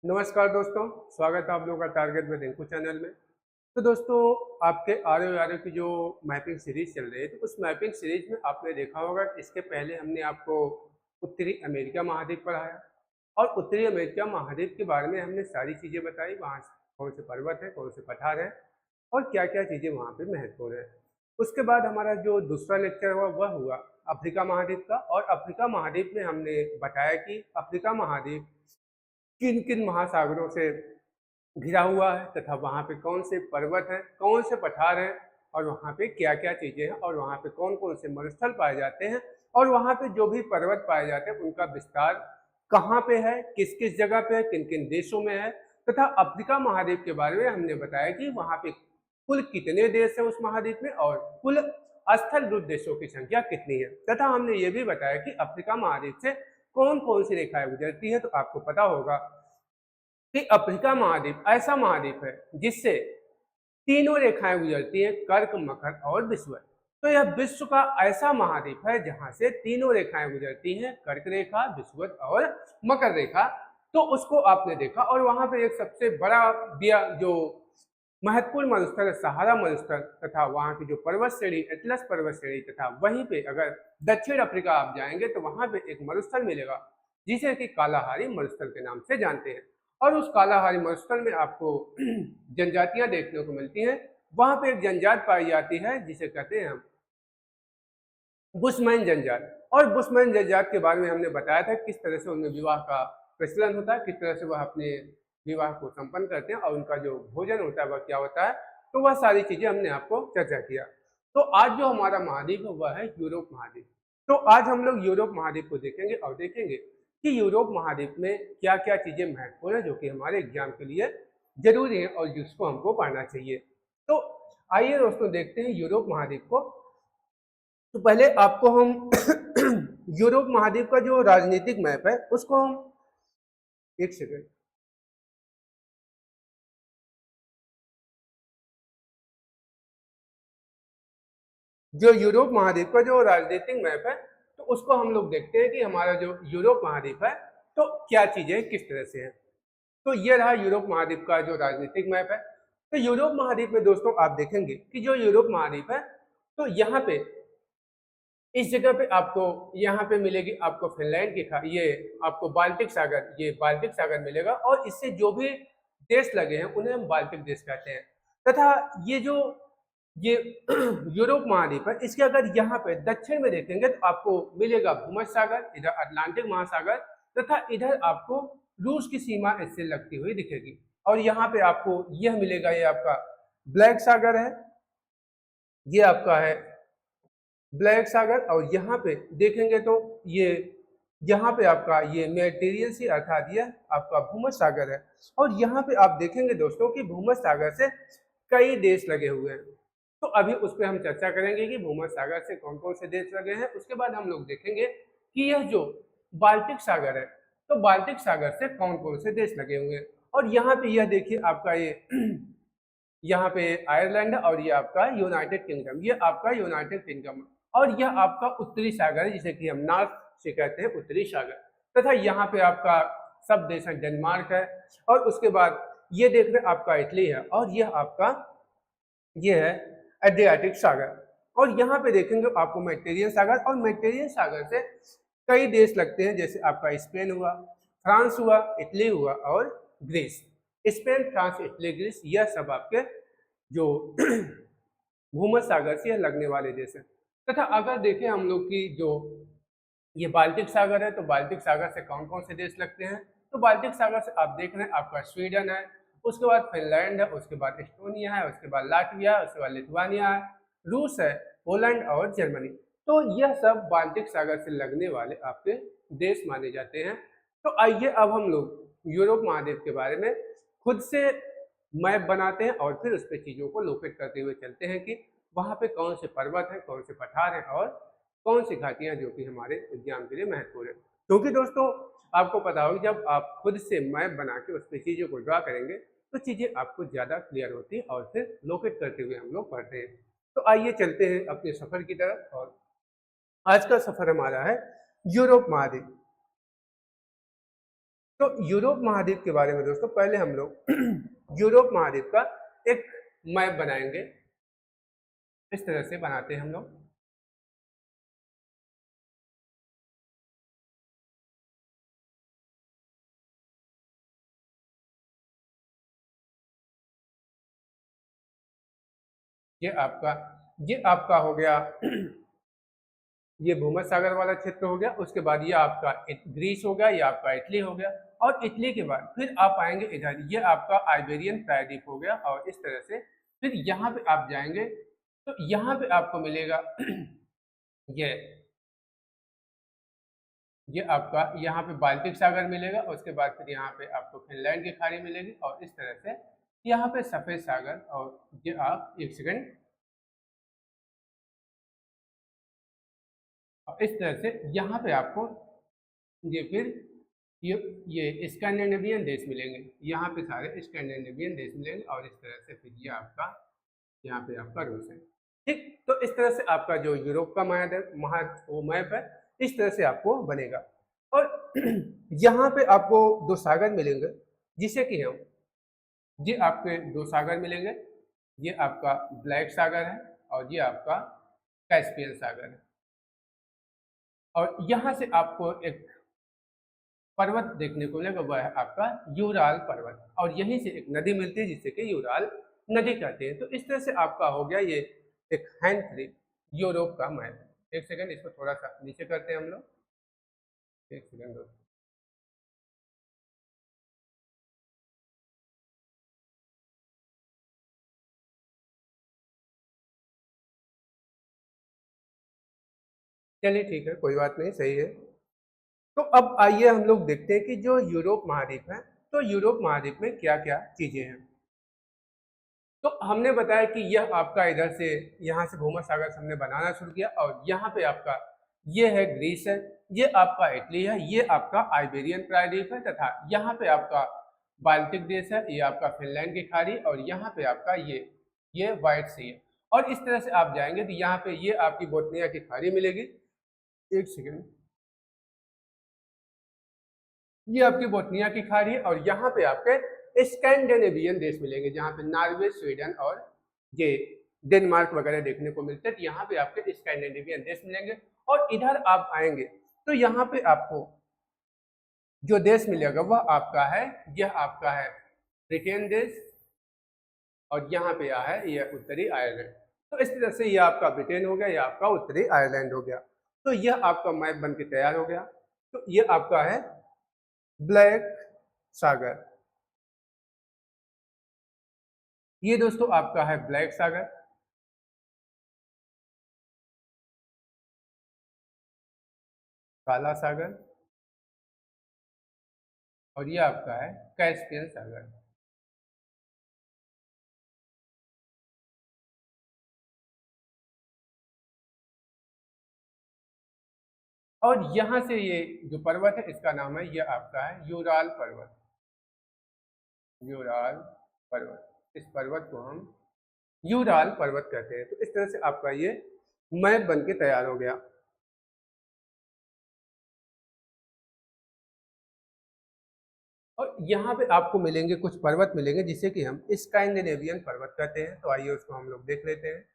नमस्कार दोस्तों, स्वागत है आप लोगों का टारगेट विद रिंकू चैनल में। तो दोस्तों, आपके आर की जो मैपिंग सीरीज चल रही है, तो उस मैपिंग सीरीज में आपने देखा होगा कि इसके पहले हमने आपको उत्तरी अमेरिका महाद्वीप पढ़ाया और उत्तरी अमेरिका महाद्वीप के बारे में हमने सारी चीज़ें बताई। वहाँ कौन से पर्वत हैं, कौन से पठार हैं और क्या क्या चीज़ें वहाँ पे महत्वपूर्ण है। उसके बाद हमारा जो दूसरा लेक्चर हुआ वह हुआ अफ्रीका महाद्वीप का, और अफ्रीका महाद्वीप में हमने बताया कि अफ्रीका महाद्वीप किन किन महासागरों से घिरा हुआ है तथा वहाँ पे कौन से पर्वत हैं, कौन से पठार हैं और वहाँ पे क्या क्या चीज़ें हैं और वहाँ पे कौन कौन से मरुस्थल पाए जाते हैं और वहाँ पे जो भी पर्वत पाए जाते हैं उनका विस्तार कहाँ पे है, किस किस जगह पे है, किन किन देशों में है। तथा अफ्रीका महाद्वीप के बारे में हमने बताया कि वहाँ पे कुल कितने देश हैं उस महाद्वीप में और कुल स्थलरूप देशों की संख्या कितनी है। तथा हमने ये भी बताया कि अफ्रीका महाद्वीप से कौन कौन सी रेखाएं गुजरती है। तो आपको पता होगा कि अफ्रीका महाद्वीप ऐसा महाद्वीप है जिससे तीनों रेखाएं गुजरती हैं, कर्क, मकर और विषुवत। तो यह विश्व का ऐसा महाद्वीप है जहां से तीनों रेखाएं गुजरती हैं, कर्क रेखा, विषुवत और मकर रेखा। तो उसको आपने देखा और वहां पे एक सबसे बड़ा जो महत्वपूर्ण मरुस्थल सहारा मरुस्थल तथा वहाँ की जो पर्वत श्रेणी एटलस पर्वत श्रेणी, तथा वहीं पे अगर दक्षिण अफ्रीका आप जाएंगे तो वहां पे एक मरुस्थल मिलेगा जिसे कि कालाहारी मरुस्थल के नाम से जानते हैं। और उस कालाहारी मरुस्थल में आपको जनजातियां देखने को मिलती हैं। वहां पे एक जनजात पाई जाती है जिसे कहते हैं हम बुशमैन जनजात। और बुशमैन जनजात के बारे में हमने बताया था किस तरह से उनमें विवाह का प्रचलन होता है, किस तरह से वह अपने विवाह को संपन्न करते हैं और उनका जो भोजन होता है वह क्या होता है। तो वह सारी चीजें हमने आपको चर्चा किया। तो आज जो हमारा महाद्वीप है वह है यूरोप महाद्वीप। तो आज हम लोग यूरोप महाद्वीप को देखेंगे और देखेंगे कि यूरोप महाद्वीप में क्या क्या चीजें महत्वपूर्ण है जो कि हमारे एग्जाम के लिए जरूरी है और जिसको हमको पढ़ना चाहिए। तो आइए दोस्तों देखते हैं यूरोप महाद्वीप को। तो पहले आपको हम यूरोप महाद्वीप का जो राजनीतिक मैप है उसको हम एक सेकेंड जो यूरोप महाद्वीप का जो राजनीतिक मैप है तो उसको हम लोग देखते हैं कि हमारा जो यूरोप महाद्वीप है तो क्या चीजें किस तरह से हैं। तो ये रहा यूरोप महाद्वीप का जो राजनीतिक मैप है। तो यूरोप महाद्वीप में दोस्तों आप देखेंगे कि जो यूरोप महाद्वीप है तो यहाँ पे इस जगह पे आपको यहाँ पे मिलेगी आपको फिनलैंड की ये आपको बाल्टिक सागर, ये बाल्टिक सागर मिलेगा और इससे जो भी देश लगे हैं उन्हें हम बाल्टिक देश कहते हैं। तथा ये यूरोप महाद्वीप है, इसके अगर यहाँ पे दक्षिण में देखेंगे तो आपको मिलेगा भूमध्य सागर, इधर अटलांटिक महासागर तथा इधर आपको रूस की सीमा इससे लगती हुई दिखेगी। और यहाँ पे आपको यह मिलेगा, ये आपका ब्लैक सागर है, ये आपका है ब्लैक सागर। और यहाँ पे देखेंगे तो ये यहाँ पे आपका ये मेडिटेरियन सी अर्थात यह आपका भूमध्य सागर है। और यहाँ पे आप देखेंगे दोस्तों कि भूमध्य सागर से कई देश लगे हुए हैं। तो अभी उस पर हम चर्चा करेंगे कि भूमध्य सागर से कौन कौन से देश लगे हैं। उसके बाद हम लोग देखेंगे कि यह जो बाल्टिक सागर है तो बाल्टिक सागर से कौन कौन से देश लगे हुए हैं। और यहाँ पे यह देखिए आपका ये यहाँ पे आयरलैंड है और ये आपका यूनाइटेड किंगडम, ये आपका यूनाइटेड किंगडम और यह आपका उत्तरी सागर है जिसे कि हम नॉर्थ से कहते हैं उत्तरी सागर। तथा यहाँ पे आपका सब देश है, डेनमार्क है और उसके बाद ये देख रहे आपका इटली है और यह आपका ये है एड्रियाटिक सागर। और यहाँ पे देखेंगे आपको मेडिटेरियन सागर, और मेडिटेरियन सागर से कई देश लगते हैं जैसे आपका स्पेन हुआ, फ्रांस हुआ, इटली हुआ और Greece. Spain, France, Italy, Greece यह सब आपके जो भूमध्य सागर से लगने वाले देश हैं। तथा अगर देखें हम लोग की जो ये बाल्टिक सागर है तो बाल्टिक सागर से कौन कौन से देश लगते हैं। तो बाल्टिक सागर से आप देख रहे हैं आपका स्वीडन है, उसके बाद फिनलैंड है, उसके बाद एस्टोनिया है, उसके बाद लाटविया है, उसके बाद लिथुआनिया है, रूस है, पोलैंड और जर्मनी। तो यह सब बाल्टिक सागर से लगने वाले आपके देश माने जाते हैं। तो आइए अब हम लोग यूरोप महाद्वीप के बारे में खुद से मैप बनाते हैं और फिर उस पर चीज़ों को लोकेट करते हुए चलते हैं कि वहाँ पे कौन से पर्वत हैं, कौन से पठार हैं और कौन सी घाटियाँ जो कि हमारे एग्जाम के लिए महत्वपूर्ण है। क्योंकि दोस्तों आपको पता होगा जब आप खुद से मैप बना के उस पर चीज़ों को ड्रा करेंगे तो चीज़ें आपको ज़्यादा क्लियर होती है और फिर लोकेट करते हुए हम लोग पढ़ते हैं। तो आइए चलते हैं अपने सफ़र की तरफ और आज का सफ़र हमारा है यूरोप महाद्वीप। तो यूरोप महाद्वीप के बारे में दोस्तों पहले हम लोग यूरोप महाद्वीप का एक मैप बनाएंगे। इस तरह से बनाते हैं हम लोग। ये आपका हो गया ये भूमध्य सागर वाला क्षेत्र हो गया। उसके बाद ये आपका ग्रीस हो गया, ये आपका इटली हो गया। और इटली के बाद फिर आप आएंगे इधर, ये आपका आइबेरियन प्रायद्वीप हो गया। और इस तरह से फिर यहाँ पे आप जाएंगे तो यहाँ पे आपको मिलेगा ये ये आपका यहाँ पे बाल्टिक सागर मिलेगा। उसके बाद फिर यहाँ पे आपको फिनलैंड की खाड़ी मिलेगी। और इस तरह से यहाँ पे सफेद सागर। और ये आप एक सेकंड, और इस तरह से यहाँ पे आपको ये फिर ये ये स्कैंडिनेवियन देश मिलेंगे। यहाँ पे सारे स्कैंडिनेवियन देश मिलेंगे। और इस तरह से फिर ये आपका यहाँ पे आपका रूस है। ठीक, तो इस तरह से आपका जो यूरोप का मैप है इस तरह से आपको बनेगा। और यहाँ पे आपको दो सागर मिलेंगे, जिसे कि हम ये आपके दो सागर मिलेंगे। ये आपका ब्लैक सागर है और ये आपका कैस्पियन सागर है। और यहाँ से आपको एक पर्वत देखने को मिलेगा, वह है आपका यूराल पर्वत। और यहीं से एक नदी मिलती है जिसे कि यूराल नदी कहते हैं। तो इस तरह से आपका हो गया ये एक हैंड प्रिंट यूरोप का मैप। एक सेकंड, इसको थोड़ा सा नीचे करते हैं हम लोग। एक सेकंड दोस्तों। चलिए ठीक है, कोई बात नहीं, सही है। तो अब आइए हम लोग देखते हैं कि जो यूरोप महाद्वीप है, तो यूरोप महाद्वीप में क्या क्या चीजें हैं। तो हमने बताया कि यह आपका इधर से यहाँ से भूमध्य सागर से हमने बनाना शुरू किया। और यहाँ पे आपका ये है ग्रीस है, ये आपका इटली है, ये आपका आइबेरियन प्रायद्वीप है, तथा यहाँ पे आपका बाल्टिक देश है, ये आपका फिनलैंड की खाड़ी। और यहाँ पे आपका ये व्हाइट सी है। और इस तरह से आप जाएंगे तो यहाँ पे ये आपकी बोटनिया की खाड़ी मिलेगी। एक सेकेंड, ये आपकी बोटनिया की खाड़ी है। और यहाँ पे आपके स्कैंडिनेवियन देश मिलेंगे, जहाँ पे नॉर्वे, स्वीडन और ये डेनमार्क वगैरह देखने को मिलते हैं। तो यहाँ पे आपके स्कैंडिनेवियन देश मिलेंगे। और इधर आप आएंगे तो यहाँ पे आपको जो देश मिलेगा वह आपका है, यह आपका है ब्रिटेन देश। और यहाँ पे यह है ये उत्तरी आयरलैंड। तो इस तरह से यह आपका ब्रिटेन हो गया, यह आपका उत्तरी आयरलैंड हो गया। तो यह आपका मैप बन के तैयार हो गया। तो ये आपका है ब्लैक सागर। ये दोस्तों आपका है ब्लैक सागर। काला सागर। और ये आपका है कैस्पियन सागर। और यहाँ से ये जो पर्वत है इसका नाम है, ये आपका है यूराल पर्वत। यूराल पर्वत, इस पर्वत को हम यूराल पर्वत कहते हैं। तो इस तरह से आपका ये मैप बन के तैयार हो गया। और यहाँ पे आपको मिलेंगे कुछ पर्वत मिलेंगे, जिसे कि हम स्कैंडिनेवियन पर्वत कहते हैं। तो आइए उसको हम लोग देख लेते हैं।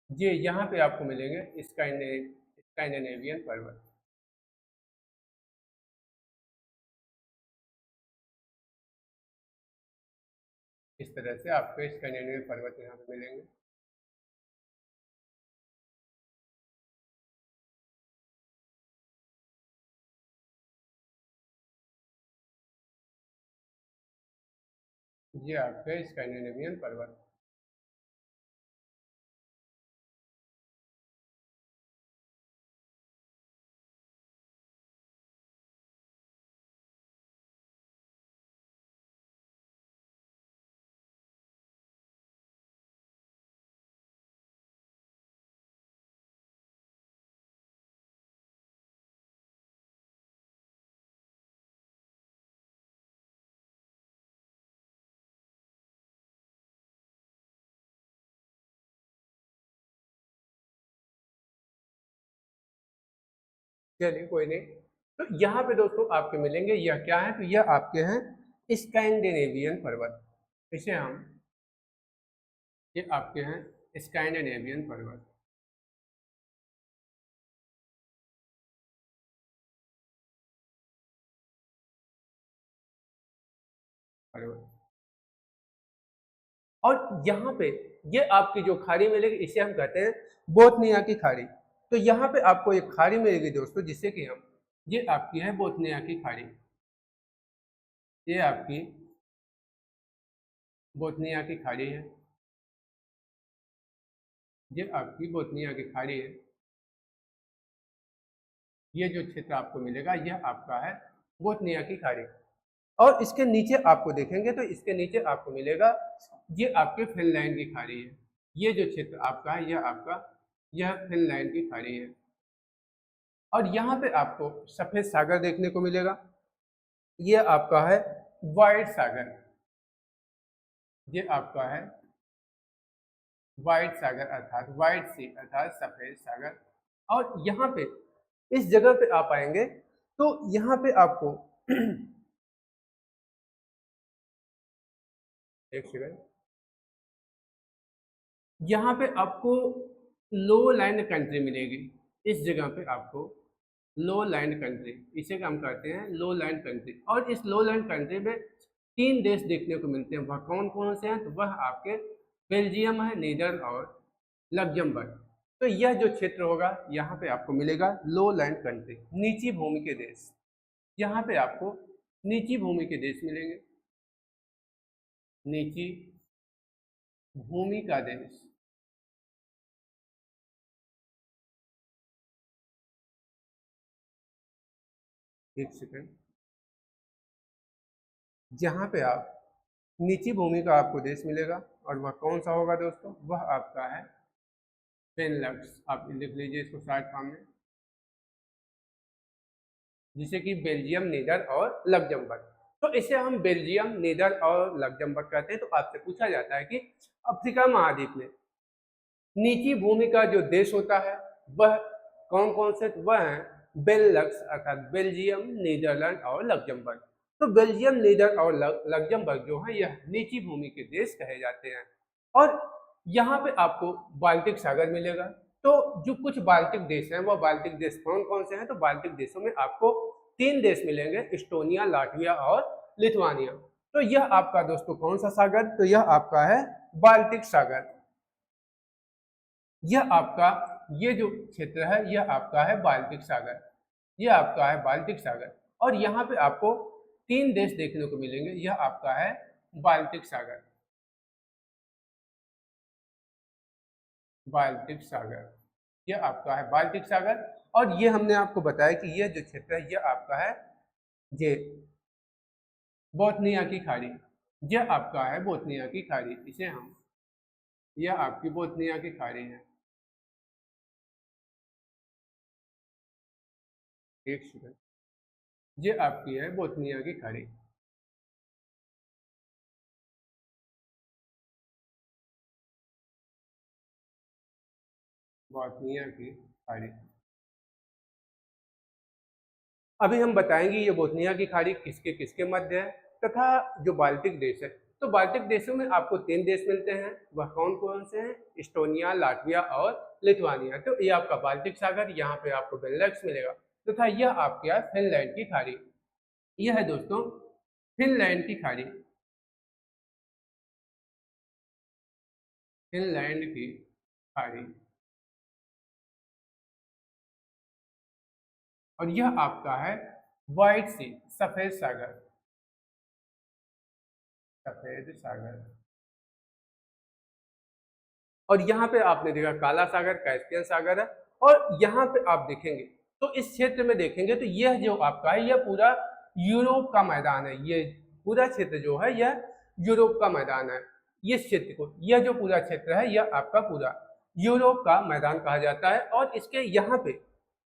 ये यहाँ पे आपको मिलेंगे स्कैंडिनेवियन पर्वत। इस तरह से आपको स्कैंडिनेवियन पर्वत यहाँ पे मिलेंगे। ये आपके स्कैंडिनेवियन पर्वत। चलिए कोई नहीं। तो यहाँ पे दोस्तों आपके मिलेंगे, यह क्या है, तो यह आपके हैं स्कैंडिनेवियन पर्वत। इसे हम, ये आपके हैं स्कैंडिनेवियन पर्वत। और यहाँ पे ये आपकी जो खाड़ी मिलेगी इसे हम कहते हैं बोथनिया की खाड़ी। तो यहाँ पे आपको एक खाड़ी मिलेगी दोस्तों, जिससे कि हम, ये आपकी है बोथनिया की खाड़ी, ये आपकी बोथनिया की खाड़ी है, ये आपकी बोथनिया की खाड़ी है। ये जो क्षेत्र आपको मिलेगा यह आपका है बोथनिया की खाड़ी। और इसके नीचे आपको देखेंगे तो इसके नीचे आपको मिलेगा, ये आपके फिनलैंड की खाड़ी है। ये जो क्षेत्र आपका है यह आपका, यह फिनलैंड की खाड़ी है। और यहाँ पे आपको सफेद सागर देखने को मिलेगा, ये आपका है व्हाइट सागर, ये आपका है व्हाइट सागर अर्थात व्हाइट सी अर्थात सफेद सागर। और यहाँ पे इस जगह पे आप आएंगे तो यहाँ पे आपको एक सेकंड, यहाँ पे आपको लो लैंड कंट्री मिलेगी। इस जगह पे आपको लो लैंड कंट्री, इसे हम कहते हैं लो लैंड कंट्री। और इस लो लैंड कंट्री में 3 देश देखने को मिलते हैं। वह कौन कौन से हैं, तो वह आपके बेल्जियम है, नीदर और लग्जमबर्ग। तो यह जो क्षेत्र होगा यहाँ पे आपको मिलेगा लो लैंड कंट्री, नीची भूमि के देश। यहाँ पे आपको नीची भूमि के देश मिलेंगे, नीची भूमि का देश। एक सेकंड, जहाँ पे आप नीची भूमि का आपको देश मिलेगा और वह कौन सा होगा दोस्तों, वह आपका है बेनलक्स। आप लिख लीजिए इसको शॉर्ट फॉर्म में, जिसे कि बेल्जियम, नीदर और लग्जमबर्ग। तो इसे हम बेल्जियम, नीदर और लग्जमबर्ग कहते हैं। तो आपसे पूछा जाता है कि अफ्रीका महाद्वीप में नीची भूमि का जो देश होता है वह कौन कौन से, वह है बेनलक्स अर्थात बेल्जियम, नीदरलैंड और लग्जमबर्ग। तो बेल्जियम, नीदर और लग्जमबर्ग जो है यह नीची भूमि के देश कहे जाते हैं। और यहाँ पे आपको बाल्टिक सागर मिलेगा। तो जो कुछ बाल्टिक देश हैं वह बाल्टिक देश कौन कौन से हैं, तो बाल्टिक देशों में आपको 3 देश मिलेंगे, इस्टोनिया, लाटविया और लिथुआनिया। तो यह आपका दोस्तों कौन सा सागर, तो यह आपका है बाल्टिक सागर। यह आपका, ये जो क्षेत्र है यह आपका है बाल्टिक सागर, यह आपका है बाल्टिक सागर। और यहाँ पे आपको 3 देश देखने को मिलेंगे, यह आपका है बाल्टिक सागर, बाल्टिक सागर, यह आपका है बाल्टिक सागर। और ये हमने आपको बताया कि यह जो क्षेत्र है यह आपका है ये बोथनिया की खाड़ी, यह आपका है बोथनिया की खाड़ी, इसे हम, यह आपकी बोथनिया की खाड़ी है। एक सेकंड, ये आपकी है बोथनिया की खाड़ी। बोथनिया की खाड़ी, अभी हम बताएंगे ये बोथनिया की खाड़ी किसके किसके मध्य है तथा जो बाल्टिक देश है। तो बाल्टिक देशों में आपको 3 देश मिलते हैं, वह कौन कौन से हैं, इस्टोनिया, लाटविया और लिथुआनिया। तो ये आपका बाल्टिक सागर, यहाँ पे आपको बेनलक्स मिलेगा तथा यह आपके यहाँ फिनलैंड की खाड़ी, यह है दोस्तों फिनलैंड की खाड़ी, फिनलैंड की खाड़ी। और यह आपका है व्हाइट सी, सफेद सागर, सफेद सागर। और यहाँ पे आपने देखा काला सागर, कैस्पियन सागर है। और यहाँ पे आप देखेंगे तो इस क्षेत्र में देखेंगे तो यह जो आपका है यह पूरा यूरोप का मैदान है। ये पूरा क्षेत्र जो है यह यूरोप का मैदान है। इस क्षेत्र को, यह जो पूरा क्षेत्र है यह आपका पूरा यूरोप का मैदान कहा जाता है। और इसके यहाँ पे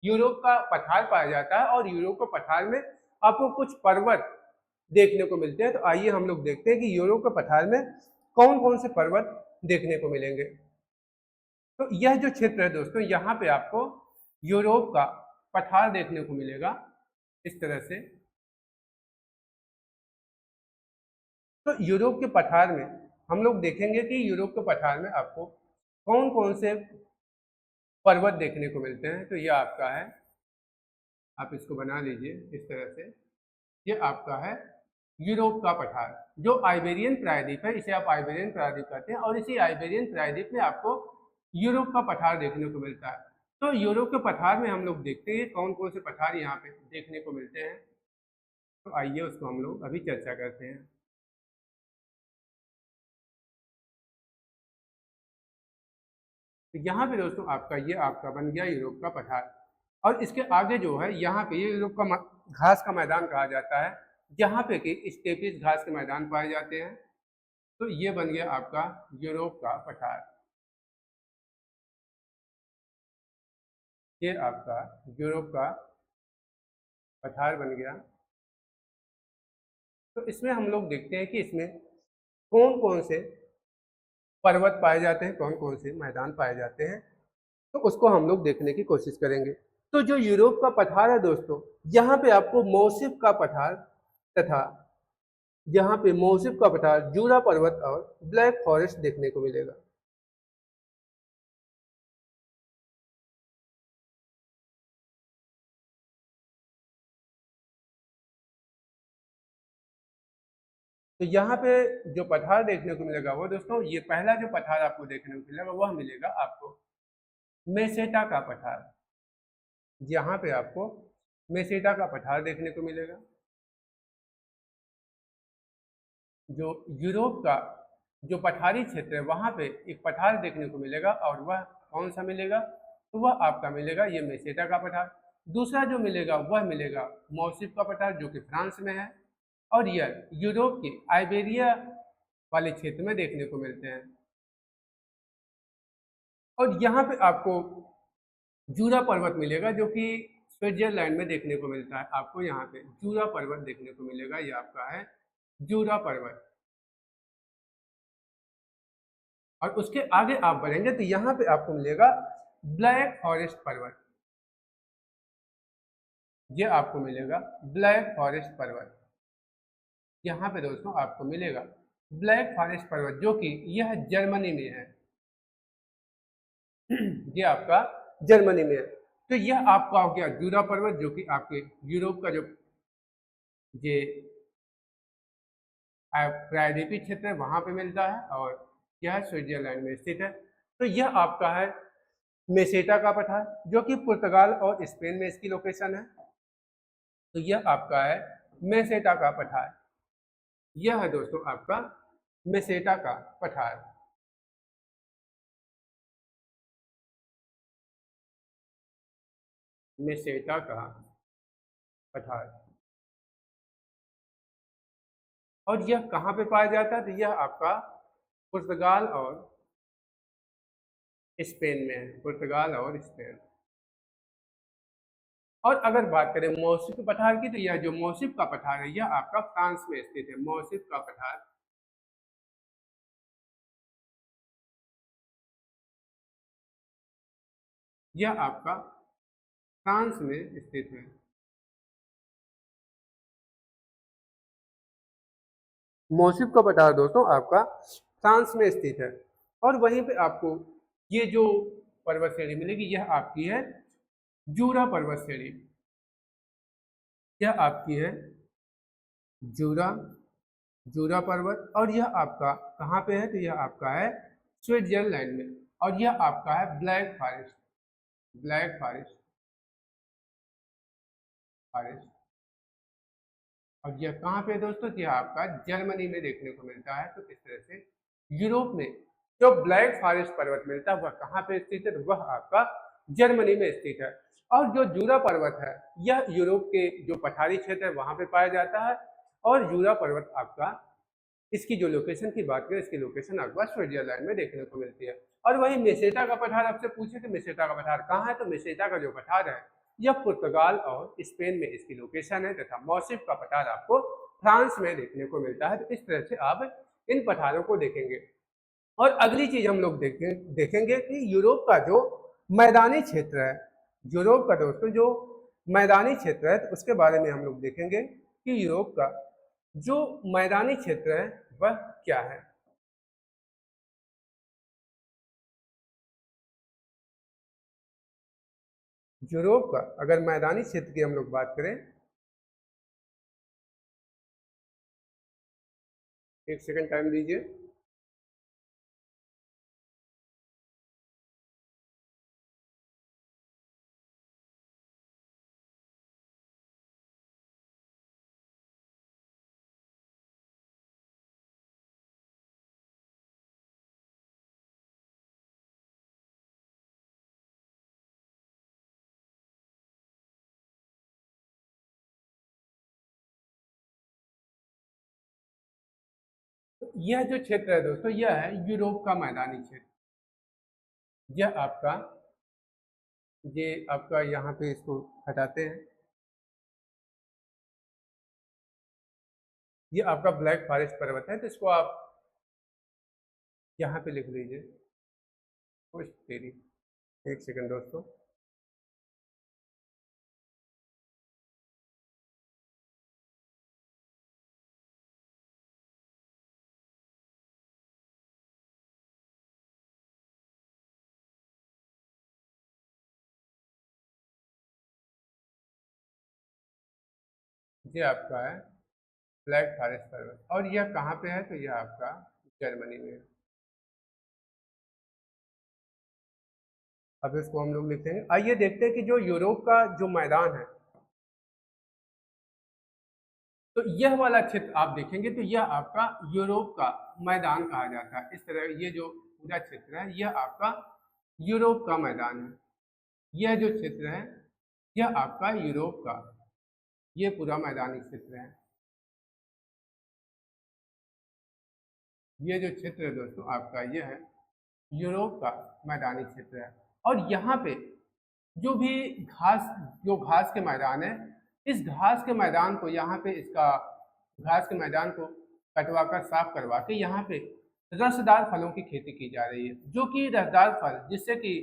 यूरोप का पठार पाया जाता है और यूरोप के पठार में आपको कुछ पर्वत देखने को मिलते हैं। तो आइए हम लोग देखते हैं कि यूरोप के पठार में कौन कौन से पर्वत देखने को मिलेंगे। तो यह जो क्षेत्र है दोस्तों, यहाँ पे आपको यूरोप का पठार देखने को मिलेगा, इस तरह से। तो यूरोप के पठार में हम लोग देखेंगे कि यूरोप के पठार में आपको कौन कौन से पर्वत देखने को मिलते हैं। तो ये आपका है, आप इसको बना लीजिए इस तरह से। ये आपका है यूरोप का पठार, जो आइबेरियन प्रायद्वीप है, इसे आप आइबेरियन प्रायद्वीप कहते हैं। और इसी आइबेरियन प्रायद्वीप में आपको यूरोप का पठार देखने को मिलता है। तो यूरोप के पठार में हम लोग देखते हैं कौन कौन से पठार यहाँ पे देखने को मिलते हैं। तो आइए उसको हम लोग अभी चर्चा करते हैं। तो यहाँ पे दोस्तों आपका ये आपका बन गया यूरोप का पठार। और इसके आगे जो है यहाँ पे ये यूरोप का घास का मैदान कहा जाता है, जहाँ पे कि स्टेपिस घास के मैदान पाए जाते हैं। तो ये बन गया आपका यूरोप का पठार। ये आपका यूरोप का पठार बन गया। तो इसमें हम लोग देखते हैं कि इसमें कौन कौन से पर्वत पाए जाते हैं, कौन कौन से मैदान पाए जाते हैं। तो उसको हम लोग देखने की कोशिश करेंगे। तो जो यूरोप का पठार है दोस्तों, यहाँ पे आपको मौसिफ का पठार तथा यहाँ पे मौसिफ का पठार, जूरा पर्वत और ब्लैक फॉरेस्ट देखने को मिलेगा। तो यहाँ पे जो पठार देखने को मिलेगा वो दोस्तों, ये पहला जो पठार आपको देखने को मिलेगा वह मिलेगा आपको मेसेटा का पठार। यहाँ पे आपको मेसेटा का पठार देखने को मिलेगा। जो यूरोप का जो पठारी क्षेत्र है वहाँ पे एक पठार देखने को मिलेगा, और वह कौन सा मिलेगा, तो वह आपका मिलेगा ये मेसेटा का पठार। दूसरा जो मिलेगा वह मिलेगा मौसिफ का पठार, जो कि फ्रांस में है, और यह यूरोप के आइबेरिया वाले क्षेत्र में देखने को मिलते हैं। और यहाँ पे आपको जूरा पर्वत मिलेगा, जो कि स्विट्जरलैंड में देखने को मिलता है। आपको यहाँ पे जूरा पर्वत देखने को मिलेगा, ये आपका है जूरा पर्वत। और उसके आगे आप बढ़ेंगे तो यहाँ पे आपको मिलेगा ब्लैक फॉरेस्ट पर्वत। ये आपको मिलेगा ब्लैक फॉरेस्ट पर्वत। यहाँ पे दोस्तों आपको मिलेगा ब्लैक फॉरेस्ट पर्वत, जो कि यह जर्मनी में है। ये आपका जर्मनी में है। तो यह आपका हो गया जूरा पर्वत, जो कि आपके यूरोप का जो ये प्रायद्वीपीय क्षेत्र है वहां पे मिलता है, और यह स्विट्जरलैंड में स्थित है। तो यह आपका है मेसेटा का पठार, जो कि पुर्तगाल और स्पेन में इसकी लोकेशन है। तो यह आपका है मेसेटा का पठार। यह है दोस्तों आपका मेसेटा का पठार। मेसेटा का पठार। और यह कहाँ पे पाया जाता है, तो यह आपका पुर्तगाल और स्पेन में है, पुर्तगाल और स्पेन। और अगर बात करें मौसिफ पठार की, तो यह जो मौसिफ का पठार है यह आपका फ्रांस में स्थित है। मौसिफ का पठार यह आपका फ्रांस में स्थित है। मौसिफ का पठार दोस्तों आपका फ्रांस में स्थित है। और वहीं पे आपको ये जो पर्वत श्रेणी मिलेगी यह आपकी है जूरा पर्वत श्रेणी। यह आपकी है जूरा जूरा पर्वत, और यह आपका कहाँ पे है, तो यह आपका है स्विट्जरलैंड में। और यह आपका है black forest. Black forest forest और यह कहाँ पे है दोस्तों, यह आपका जर्मनी में देखने को मिलता है। तो इस तरह से यूरोप में जो ब्लैक फॉरेस्ट पर्वत मिलता है वह कहाँ पे स्थित है, तो वह आपका जर्मनी में स्थित है। और जो जूरा पर्वत है यह यूरोप के जो पठारी क्षेत्र है वहां पे पाया जाता है। और जूरा पर्वत आपका इसकी जो लोकेशन की बात करें, इसकी लोकेशन आपका स्विट्जरलैंड में देखने को मिलती है। और वही मेसेटा का पठार आपसे पूछे कि मेसेटा का पठार कहाँ है, तो मेसेटा का जो पठार है यह पुर्तगाल और स्पेन में इसकी लोकेशन है, तथा मौसिफ का पठार आपको फ्रांस में देखने को मिलता है। तो इस तरह से आप इन पठारों को देखेंगे। और अगली चीज हम लोग देखेंगे कि यूरोप का जो मैदानी क्षेत्र है, यूरोप का दोस्तों जो मैदानी क्षेत्र है तो उसके बारे में हम लोग देखेंगे कि यूरोप का जो मैदानी क्षेत्र है वह क्या है। यूरोप का अगर मैदानी क्षेत्र की हम लोग बात करें, एक सेकंड टाइम दीजिए। यह जो क्षेत्र है दोस्तों, यह है यूरोप का मैदानी क्षेत्र। यह आपका, ये आपका यहाँ पे इसको हटाते हैं, ये आपका ब्लैक फॉरेस्ट पर्वत है तो इसको आप यहाँ पे लिख लीजिए। कुछ देरी, एक सेकंड दोस्तों। ये आपका है ब्लैक फॉरेस्ट पर्वत और यह कहाँ पे है, तो यह आपका जर्मनी में है। अब इसको हम लोग लिखते हैं। आइए देखते हैं कि जो यूरोप का जो मैदान है, तो यह वाला क्षेत्र आप देखेंगे तो यह आपका यूरोप का मैदान कहा जाता है। इस तरह ये जो पूरा क्षेत्र है यह आपका यूरोप का मैदान है। यह जो क्षेत्र है यह आपका यूरोप का ये पूरा मैदानी क्षेत्र है। ये जो क्षेत्र है दोस्तों आपका यह है यूरोप का मैदानी क्षेत्र है। और यहाँ पे जो भी घास, जो घास के मैदान है, इस घास के मैदान को यहाँ पे इसका घास के मैदान को कटवा कर साफ करवा के यहाँ पे रसदार फलों की खेती की जा रही है, जो कि रसदार फल जिससे कि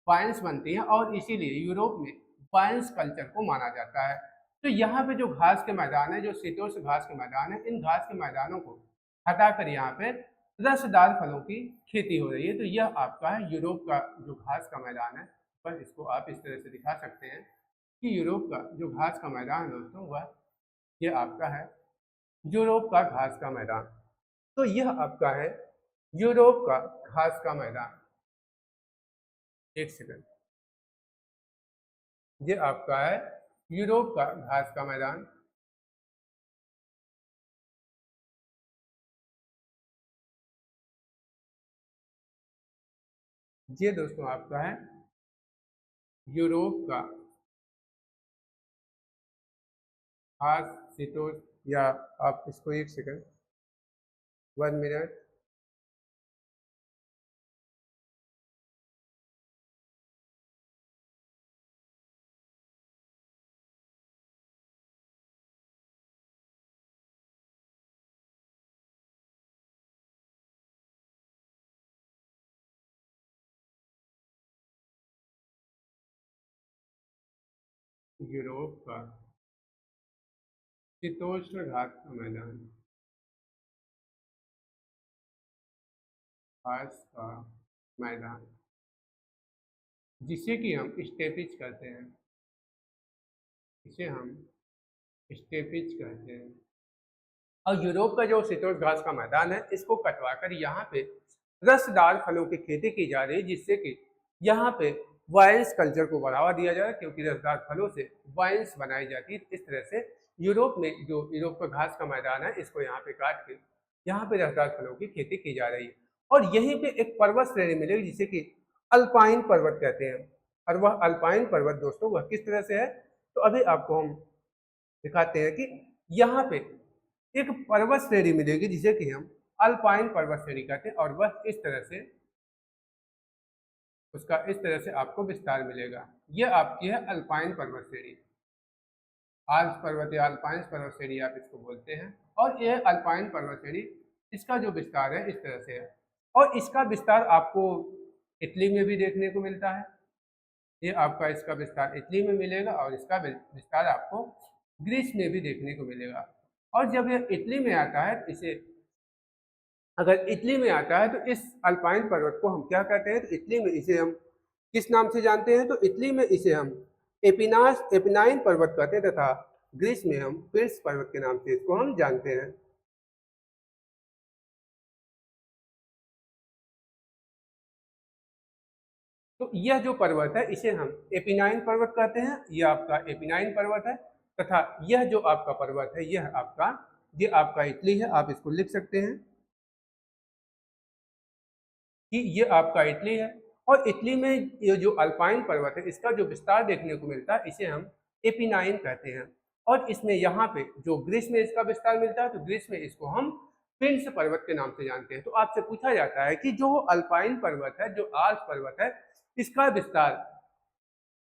वाइन्स बनती हैं और इसीलिए यूरोप में वाइन्स कल्चर को माना जाता है। तो यहाँ पे जो घास के मैदान है, जो शीतोष्ण घास के मैदान है, इन घास के मैदानों को हटाकर यहाँ पे रसदार फलों की खेती हो रही है। तो यह आपका है यूरोप का जो घास का मैदान है, पर इसको आप इस तरह से दिखा सकते हैं कि यूरोप का जो घास का मैदान है दोस्तों वह ये आपका है यूरोप का घास का मैदान। तो यह आपका है यूरोप का घास का मैदान। एक सेकंड, ये आपका है यूरोप का घास का मैदान। ये दोस्तों आपका है यूरोप का घास शीतोष्ण, या आप इसको एक सेकंड, 1 मिनट, यूरोप का शीतोष्ण घास का मैदान, घास का मैदान जिसे कि हम स्टेपिज कहते हैं, इसे हम स्टेपिज कहते हैं। और यूरोप का जो शीतोष्ण घास का मैदान है इसको कटवाकर यहाँ पे रसदार फलों की खेती की जा रही है, जिससे कि यहाँ पे वाइन्स कल्चर को बढ़ावा दिया जा रहा है, क्योंकि रसदार फलों से वाइन्स बनाई जाती है। इस तरह से यूरोप में जो यूरोप का घास का मैदान है इसको यहाँ पे काट के यहाँ पे रसदार फलों की खेती की जा रही है। और यहीं पे एक पर्वत श्रेणी मिलेगी जिसे कि अल्पाइन पर्वत कहते हैं। और वह अल्पाइन पर्वत दोस्तों वह किस तरह से है, तो अभी आपको हम दिखाते हैं कि यहाँ पे एक पर्वत श्रेणी मिलेगी जिसे कि हम अल्पाइन पर्वत श्रेणी कहते हैं, और वह इस तरह से उसका इस तरह से आपको विस्तार मिलेगा। यह आपकी है अल्पाइन पर्वत श्रेणी, आल्प्स पर्वत या अल्पाइन पर्वत श्रेणी आप इसको बोलते हैं। और यह अल्पाइन पर्वत श्रेणी, इसका जो विस्तार है इस तरह से है। और इसका विस्तार आपको इटली में भी देखने को मिलता है, ये आपका इसका विस्तार इटली में मिलेगा और इसका विस्तार आपको ग्रीस में भी देखने को मिलेगा। और जब यह इटली में आता है तो इसे, अगर इटली में आता है तो इस अल्पाइन पर्वत को हम क्या कहते हैं, तो इटली में इसे हम किस नाम से जानते हैं, तो इटली में इसे हम एपिनाइन पर्वत कहते हैं तथा ग्रीस में हम पिर्स पर्वत के नाम से इसको हम जानते हैं। तो यह जो पर्वत है इसे हम एपिनाइन पर्वत कहते हैं, यह आपका एपिनाइन पर्वत है। तथा यह जो आपका पर्वत है यह आपका इटली है, आप इसको लिख सकते हैं कि ये आपका इटली है। और इटली में ये जो अल्पाइन पर्वत है इसका जो विस्तार देखने को मिलता है इसे हम एपिनाइन कहते हैं। और इसमें यहाँ पे जो ग्रीस में इसका विस्तार मिलता है तो ग्रीस में इसको हम पिंड्स पर्वत के नाम से जानते हैं। तो आपसे पूछा जाता है कि जो अल्पाइन पर्वत है, जो आल्प्स पर्वत है, इसका विस्तार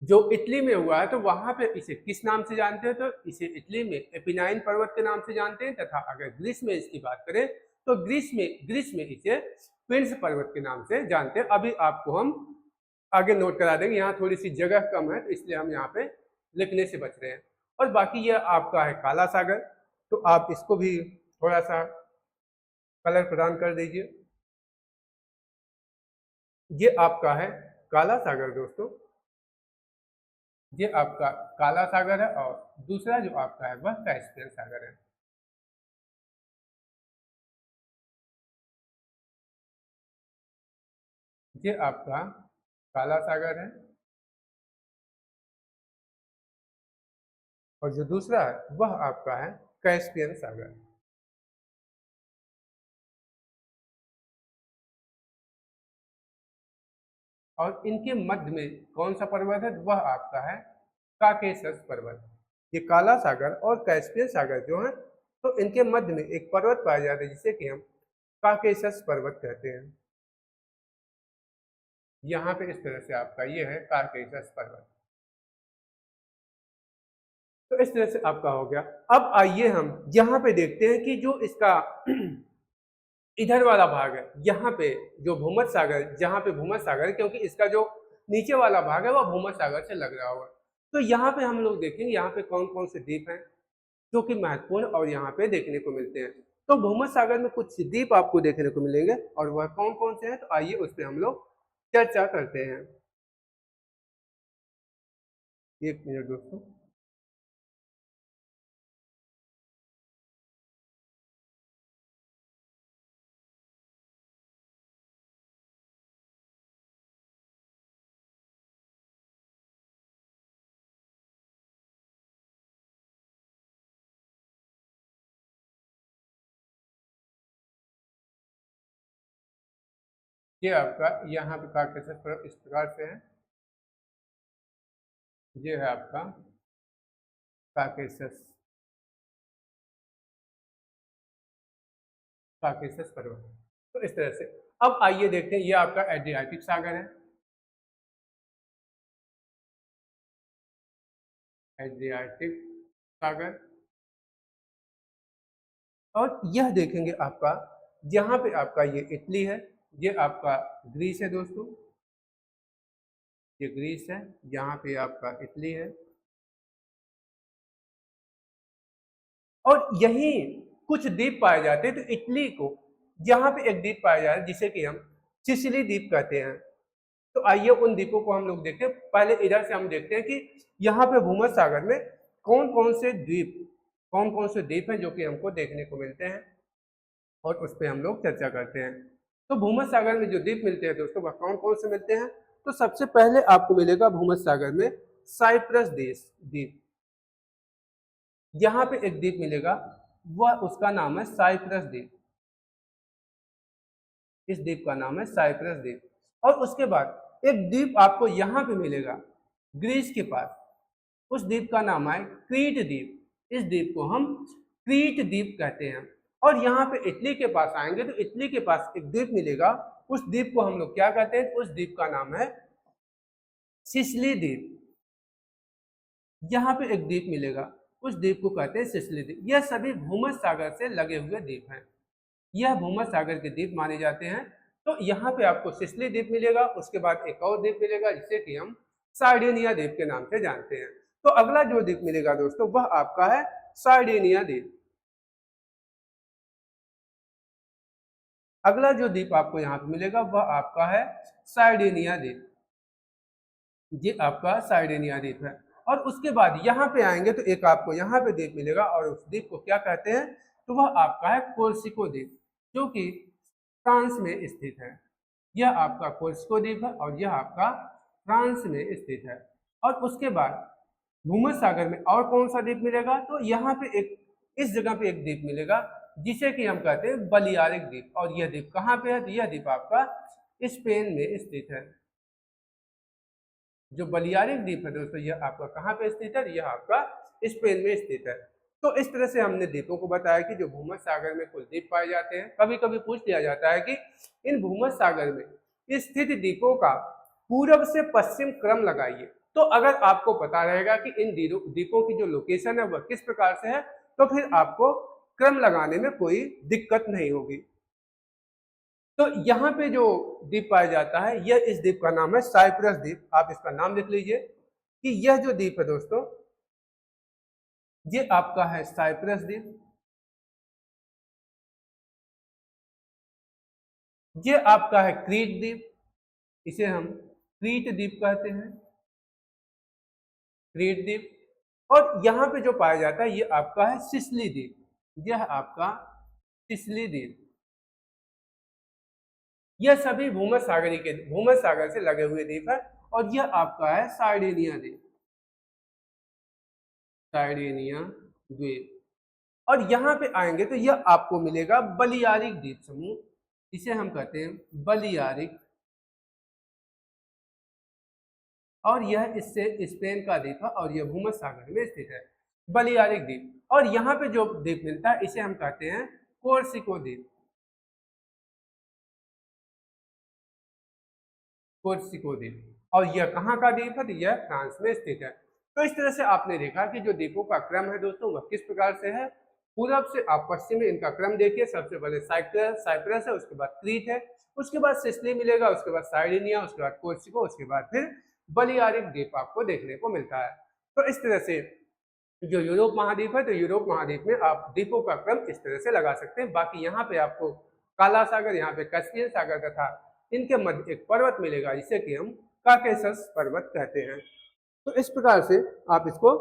जो इटली में हुआ है तो वहां पे इसे किस नाम से जानते हैं, तो इसे इटली में एपिनाइन पर्वत के नाम से जानते हैं। तथा अगर ग्रीस में इसकी बात करें तो ग्रीस में इसे पिंड्स पर्वत के नाम से जानते हैं। अभी आपको हम आगे नोट करा देंगे, यहाँ थोड़ी सी जगह कम है तो इसलिए हम यहाँ पे लिखने से बच रहे हैं। और बाकी यह आपका है काला सागर, तो आप इसको भी थोड़ा सा कलर प्रदान कर दीजिए। ये आपका है काला सागर दोस्तों, ये आपका काला सागर है। और दूसरा जो आपका है वह कैस्पियन सागर है। ये आपका काला सागर है और जो दूसरा है वह आपका है कैस्पियन सागर। और इनके मध्य में कौन सा पर्वत है, वह आपका है काकेशस पर्वत। ये काला सागर और कैस्पियन सागर जो है तो इनके मध्य में एक पर्वत पाया जाता है जिसे कि हम काकेशस पर्वत कहते हैं। यहाँ पे इस तरह से आपका ये है काकेशस पर्वत। तो इस तरह से आपका हो गया। अब आइए हम यहाँ पे देखते हैं कि जो इसका इधर वाला भाग है, यहाँ पे जो भूमध्य सागर, जहाँ पे भूमध्य सागर, क्योंकि इसका जो नीचे वाला भाग है वह भूमध्य सागर से लग रहा होगा। तो यहाँ पे हम लोग देखेंगे यहाँ पे कौन कौन से द्वीप हैं जो कि महत्वपूर्ण और यहाँ पे देखने को मिलते हैं। तो भूमध्य सागर में कुछ द्वीप आपको देखने को मिलेंगे और वह कौन कौन से हैं, तो आइए उस पर हम लोग चर्चा करते हैं। एक मिनट दोस्तों। ये आपका यहाँ पे काकेशस पर्वत इस प्रकार से है। ये है आपका काकेशस काकेशस पर्वत। तो इस तरह से अब आइए देखते हैं, ये आपका एड्रियाटिक सागर है, एड्रियाटिक सागर। और यह देखेंगे आपका, यहाँ पे आपका ये इटली है, ये आपका ग्रीस है दोस्तों, ये ग्रीस है, यहाँ पे आपका इटली है। और यही कुछ द्वीप पाए जाते हैं। तो इटली को यहाँ पे एक द्वीप पाया जाता है जिसे कि हम सिसिली द्वीप कहते हैं। तो आइए उन द्वीपों को हम लोग देखते हैं। पहले इधर से हम देखते हैं कि यहाँ पे भूमध्य सागर में कौन कौन से द्वीप हैं जो कि हमको देखने को मिलते हैं और उस पर हम लोग चर्चा करते हैं। तो भूमध्य सागर में जो द्वीप मिलते हैं दोस्तों वह कौन कौन से मिलते हैं, तो सबसे पहले आपको मिलेगा भूमध्य सागर में साइप्रस द्वीप। यहाँ पे एक द्वीप मिलेगा, वह उसका नाम है साइप्रस द्वीप। इस द्वीप का नाम है साइप्रस द्वीप। और उसके बाद एक द्वीप आपको यहाँ पे मिलेगा ग्रीस के पास, उस द्वीप का नाम है क्रीट द्वीप। इस द्वीप को हम क्रीट द्वीप कहते हैं। और यहाँ पे इटली के पास आएंगे तो इटली के पास एक द्वीप मिलेगा, उस द्वीप को हम लोग क्या कहते हैं, उस द्वीप का नाम है सिसिली द्वीप। यहाँ पे एक द्वीप मिलेगा, उस द्वीप को कहते हैं सिसिली द्वीप। यह सभी भूमध्य सागर से लगे हुए द्वीप हैं, यह भूमध्य सागर के द्वीप माने जाते हैं। तो यहाँ पे आपको सिसिली द्वीप मिलेगा, उसके बाद एक और द्वीप मिलेगा जिसे कि हम सार्डिनिया द्वीप के नाम से जानते हैं। तो अगला जो द्वीप मिलेगा दोस्तों वह आपका है सार्डिनिया द्वीप। अगला जो द्वीप आपको यहाँ पे मिलेगा वह आपका है सार्डिनिया द्वीप। ये आपका सार्डिनिया द्वीप है। और उसके बाद यहाँ पे आएंगे तो एक आपको यहाँ पे द्वीप मिलेगा और उस द्वीप को क्या कहते हैं, तो वह आपका है कोर्सिको द्वीप, जो कि फ्रांस में स्थित है। यह आपका कोर्सिको द्वीप है और यह आपका फ्रांस में स्थित है। और उसके बाद भूमध्य सागर में और कौन सा द्वीप मिलेगा, तो यहाँ पे एक इस जगह पे एक द्वीप मिलेगा जिसे कि हम कहते हैं बलियारिक द्वीप। और यह द्वीप कहाँ पे है, तो यह द्वीप आपका स्पेन में स्थित है। जो बलियारिक द्वीप है दोस्तों यह आपका कहाँ पे स्थित है, यह आपका स्पेन में स्थित है। तो इस तरह से हमने द्वीपों को बताया कि जो भूमध्य सागर में कुछ द्वीप पाए जाते हैं। कभी कभी पूछ लिया जाता है कि इन भूमध्य सागर में स्थित द्वीपों का पूर्व से पश्चिम क्रम लगाइए। तो अगर आपको पता रहेगा कि इन द्वीपों की जो लोकेशन है वह किस प्रकार से है, तो फिर आपको क्रम लगाने में कोई दिक्कत नहीं होगी। तो यहाँ पे जो द्वीप पाया जाता है यह इस द्वीप का नाम है साइप्रस द्वीप। आप इसका नाम लिख लीजिए कि यह जो द्वीप है दोस्तों ये आपका है साइप्रस द्वीप। ये आपका है क्रीट द्वीप, इसे हम क्रीट द्वीप कहते हैं, क्रीट द्वीप। और यहाँ पे जो पाया जाता है ये आपका है सिसिली द्वीप, यह आपका सिसिली द्वीप। यह सभी भूमध्य सागर से लगे हुए द्वीप है। और यह आपका है सार्डिनिया द्वीप, सार्डिनिया द्वीप। और यहाँ पे आएंगे तो यह आपको मिलेगा बलियारिक द्वीप समूह, इसे हम कहते हैं बलियारिक। और यह इससे स्पेन का द्वीप है और यह भूमध्य सागर में स्थित है, बलियारिक द्वीप। और यहाँ पे जो द्वीप मिलता है इसे हम कहते हैं कोर्सिको द्वीप, कोर्सिको द्वीप। और यह कहाँ का द्वीप है, तो यह फ्रांस में स्थित है। तो इस तरह से आपने देखा कि जो द्वीपों का क्रम है दोस्तों वह किस प्रकार से है। पूरब से आप पश्चिम में इनका क्रम देखिए, सबसे पहले साइप्रस है, उसके बाद क्रीट है, उसके बाद सिसिली मिलेगा, उसके बाद सार्डिनिया, उसके बाद कोर्सिको, उसके बाद फिर बलियारिक द्वीप आपको देखने को मिलता है। तो इस तरह से जो यूरोप महाद्वीप है, तो यूरोप महाद्वीप में आप द्वीपों का क्रम इस तरह से लगा सकते हैं। बाकी यहाँ पे आपको काला सागर, यहाँ पे कैस्पियन सागर तथा इनके मध्य एक पर्वत मिलेगा जिसे कि हम काकेशस पर्वत कहते हैं। तो इस प्रकार से आप इसको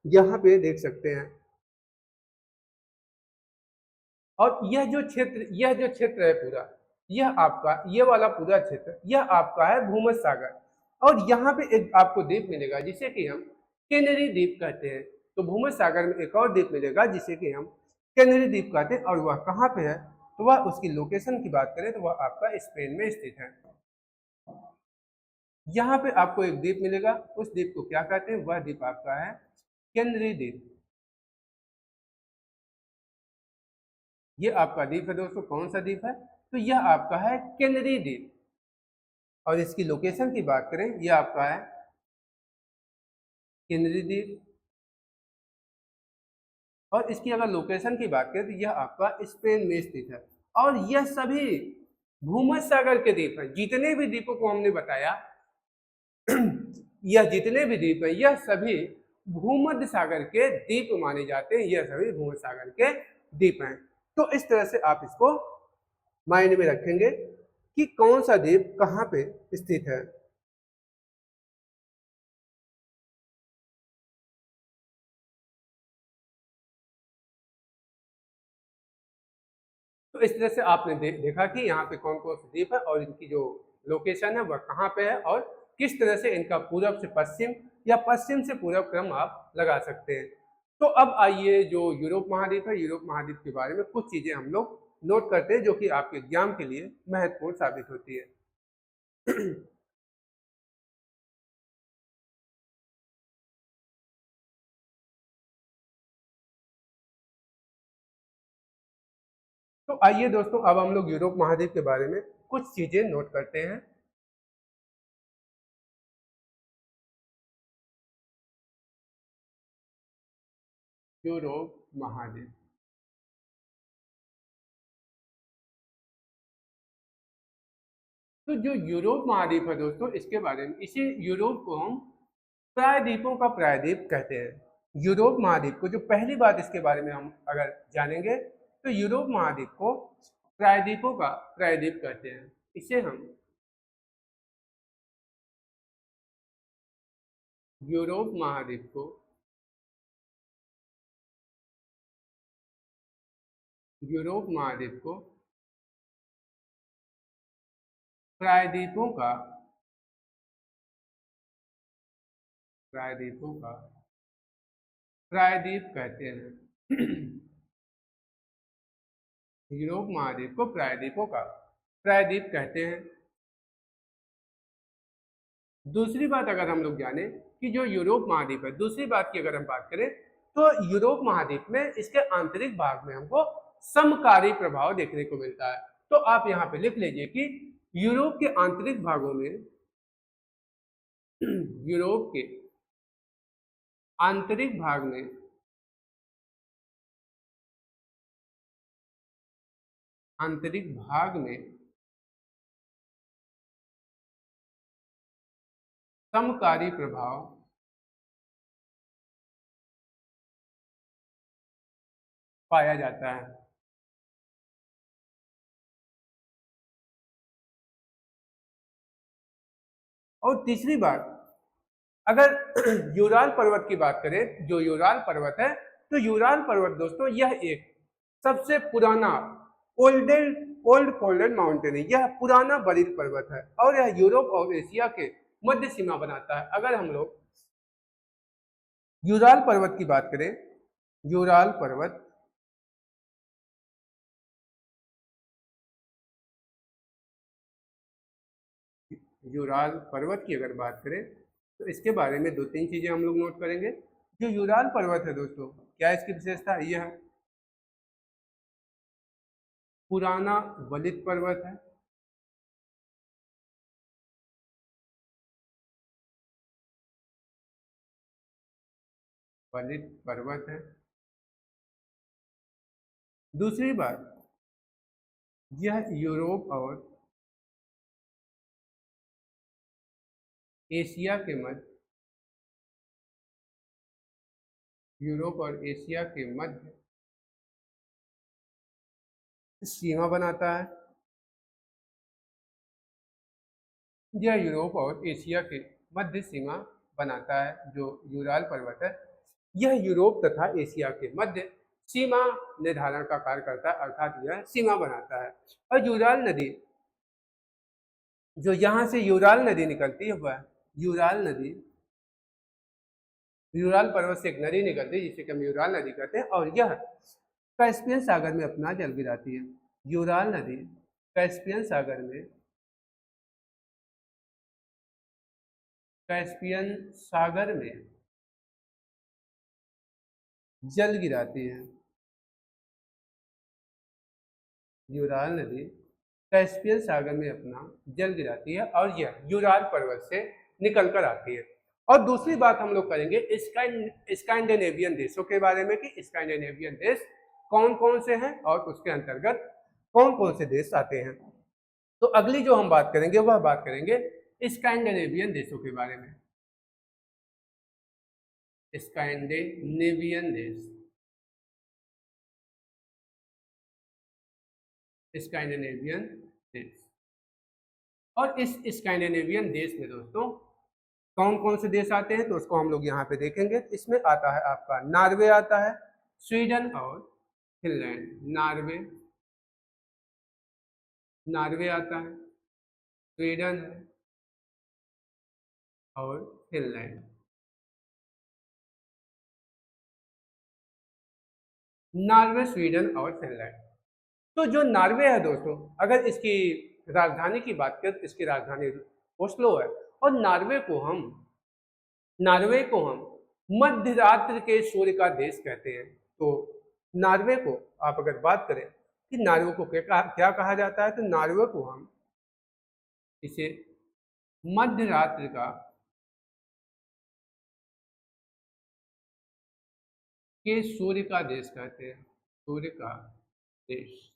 यहाँ पे देख सकते हैं। और यह जो क्षेत्र है पूरा, यह आपका ये वाला पूरा क्षेत्र यह आपका है भूमध्य सागर। और यहाँ पे एक आपको द्वीप मिलेगा जिसे कि हम कैनरी द्वीप कहते हैं। तो भूमध्य सागर में एक और द्वीप मिलेगा जिसे कि हम कैनरी द्वीप कहते हैं। और वह कहाँ पे है, तो वह उसकी लोकेशन की बात करें तो वह आपका स्पेन में स्थित है। यहाँ पे आपको एक द्वीप मिलेगा, उस द्वीप को क्या कहते हैं, वह द्वीप आपका है कैनरी द्वीप। ये आपका द्वीप है दोस्तों, कौन सा द्वीप है, तो यह आपका है कैनरी द्वीप। और इसकी लोकेशन की बात करें, यह आपका है कैनरी द्वीप। और इसकी अगर लोकेशन की बात करें तो यह आपका स्पेन में स्थित है। और यह सभी भूमध्य सागर के द्वीप हैं। जितने भी द्वीपों को हमने बताया यह जितने भी द्वीप है यह सभी भूमध्य सागर के द्वीप माने जाते हैं, यह सभी भूमध्य सागर के द्वीप हैं। तो इस तरह से आप इसको माइंड में रखेंगे कि कौन सा द्वीप कहाँ पे स्थित है। तो इस तरह से आपने देखा कि यहाँ पे कौन कौन से द्वीप है और इनकी जो लोकेशन है वह कहाँ पे है और किस तरह से इनका पूरब से पश्चिम या पश्चिम से पूरब क्रम आप लगा सकते हैं। तो अब आइए जो यूरोप महाद्वीप है, यूरोप महाद्वीप के बारे में कुछ चीजें हम लोग नोट करते हैं जो कि आपके एग्जाम के लिए महत्वपूर्ण साबित होती है। तो आइए दोस्तों अब हम लोग यूरोप महाद्वीप के बारे में कुछ चीजें नोट करते हैं। यूरोप महाद्वीप, तो जो यूरोप महाद्वीप है दोस्तों इसके बारे में, इसी यूरोप को हम प्रायद्वीपों का प्रायद्वीप कहते हैं। यूरोप महाद्वीप को, जो पहली बात इसके बारे में हम अगर जानेंगे तो यूरोप महाद्वीप को प्रायद्वीपों का प्रायद्वीप कहते हैं। इसे हम यूरोप महाद्वीप को प्रायद्वीपों का प्रायद्वीप कहते हैं। यूरोप महाद्वीप को प्रायद्वीपों का प्रायद्वीप कहते हैं। दूसरी बात अगर हम लोग जाने कि जो यूरोप महाद्वीप है, दूसरी बात की अगर हम बात करें तो यूरोप महाद्वीप में इसके आंतरिक भाग में हमको समकारी प्रभाव देखने को मिलता है। तो आप यहाँ पे लिख लीजिए कि यूरोप के आंतरिक भागों में यूरोप के आंतरिक भाग में समकारी प्रभाव पाया जाता है। और तीसरी बात, अगर यूराल पर्वत की बात करें, जो यूराल पर्वत है, तो यूराल पर्वत दोस्तों यह एक सबसे पुराना ओल्ड फोल्डेड माउंटेन है। यह पुराना बरीड पर्वत है और यह यूरोप और एशिया के मध्य सीमा बनाता है। अगर हम लोग यूराल पर्वत की बात करें, यूराल पर्वत की अगर बात करें तो इसके बारे में 2-3 चीजें हम लोग नोट करेंगे। जो यूराल पर्वत है दोस्तों, क्या इसकी विशेषता है? यह पुराना वलित पर्वत है। वलित पर्वत है। दूसरी बात, यह यूरोप और एशिया के मध्य सीमा बनाता है। यह यूरोप और एशिया के मध्य सीमा बनाता है। जो यूराल पर्वत है, यह यूरोप तथा एशिया के मध्य सीमा निर्धारण का कार्य करता है, अर्थात यह सीमा बनाता है। और यूराल नदी, जो यहाँ से यूराल नदी निकलती है, वह यूराल पर्वत से एक नदी निकलती है जिसे हम यूराल नदी कहते हैं, और यह कैस्पियन सागर में अपना जल गिराती है। यूराल नदी कैस्पियन सागर में जल गिराती है। यूराल नदी कैस्पियन सागर में अपना जल गिराती है और यह यूराल पर्वत से निकल कर आती है। और दूसरी बात हम लोग करेंगे स्कैंडिनेवियन देशों के बारे में कि स्कैंडिनेवियन देश कौन कौन से हैं और उसके अंतर्गत कौन कौन से देश आते हैं। तो अगली जो हम बात करेंगे वह बात करेंगे स्कैंडिनेवियन देशों के बारे में। स्कैंडिनेवियन देश। और इस स्कैंडिनेवियन देश में दोस्तों कौन कौन से देश आते हैं तो उसको हम लोग यहाँ पे देखेंगे। इसमें आता है आपका नॉर्वे आता है, स्वीडन और फिनलैंड। नॉर्वे आता है, स्वीडन है और फिनलैंड। नॉर्वे, स्वीडन और फिनलैंड। तो जो नॉर्वे है दोस्तों, अगर इसकी राजधानी की बात करें तो इसकी राजधानी ओस्लो है। और नॉर्वे को हम मध्य रात्रि के सूर्य का देश कहते हैं। तो नॉर्वे को आप अगर बात करें कि नॉर्वे को क्या कहा जाता है, तो नॉर्वे को हम इसे मध्य रात्रि के सूर्य का देश कहते हैं। सूर्य का देश,